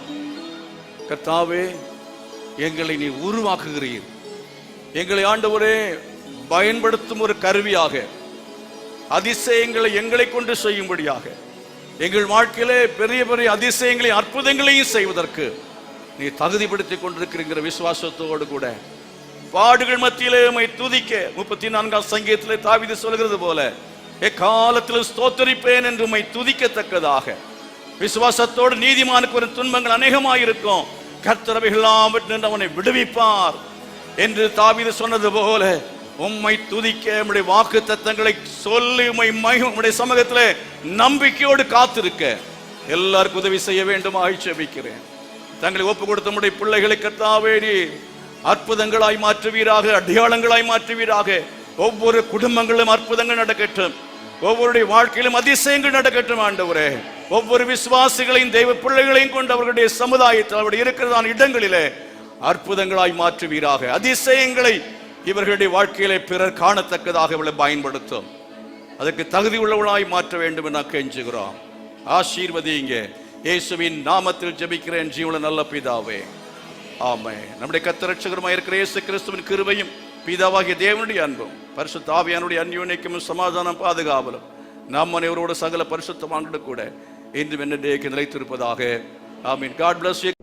கர்த்தாவே எங்களை நீ உருவாக்குகிறீர். எங்களை ஆண்டவரே பயன்படுத்தும் ஒரு கருவியாக, அதிசயங்களை எங்களை கொண்டு செய்யும்படியாக, எங்கள் வாழ்க்கையிலே பெரிய பெரிய அதிசயங்களையும் அற்புதங்களையும் செய்வதற்கு நீ தகுதிப்படுத்திக் கொண்டிருக்கிற விசுவாசத்தோடு கூட பாடுகள் மத்தியிலே உம்மை துதிக்க 34ஆம் சங்கீதத்திலே தாவீது சொல்கிறது போல, எக்காலத்திலும் ஸ்தோத்தரிப்பேன் என்று உம்மை துதிக்கத்தக்கதாக விசுவாசத்தோடு நீதிமானுக்கு வரும் துன்பங்கள் அநேகமாயிருக்கும், கர்த்தர் அவைகளெல்லாம் அவனை விடுவிப்பார் என்று தாவீது சொன்னது போல உம்மை துதிக்க உம்முடைய வாக்கு தத்தங்களை சொல்லி உம்முடைய சமூகத்திலே நம்பிக்கையோடு காத்திருக்க எல்லாருக்கும் உதவி செய்ய வேண்டுமா ஜெபிக்கிறேன். தங்களை ஒப்பு கொடுத்த உம்முடைய பிள்ளைகளை கர்த்தாவே நீர் அற்புதங்களாய் மாற்றுவீராக, அடையாளங்களாய் மாற்றுவீராக. ஒவ்வொரு குடும்பங்களும் அற்புதங்கள் நடக்கட்டும், ஒவ்வொருடைய வாழ்க்கையிலும் அதிசயங்கள் நடக்கட்டும் ஆண்டவரே. ஒவ்வொரு விசுவாசிகளையும் தெய்வ பிள்ளைகளையும் கொண்டு அவர்களுடைய சமுதாயத்தில் அவருடைய இருக்கிறதான இடங்களிலே அற்புதங்களாய் மாற்றுவீராக. அதிசயங்களை இவர்களுடைய வாழ்க்கையிலே பிறர் காணத்தக்கதாக இவளை பயன்படுத்தும். அதற்கு தகுதி உள்ளவளாய் மாற்ற வேண்டும் என கெஞ்சுகிறோம். ஆசீர்வதிங்க. இயேசுவின் நாமத்தில் ஜெபிக்கிறேன் ஜீவன நல்ல பிதாவே, ஆமென். நம்முடைய கர்த்தர் ரட்சகருமாய் இருக்கிற இயேசு கிறிஸ்துவின் கிருபையும் பிதாவாகிய தேவனுடைய அன்பும் பரிசுத்த ஆவியானுடைய அந்யோன்யமும் சமாதானம் பாதுகாவலும் நம் அனைவரோடு சகல பரிசுத்தவான்களும் கூட இன்று என்னுடைய நிலைத்திருப்பதாக. ஆமென். God bless you.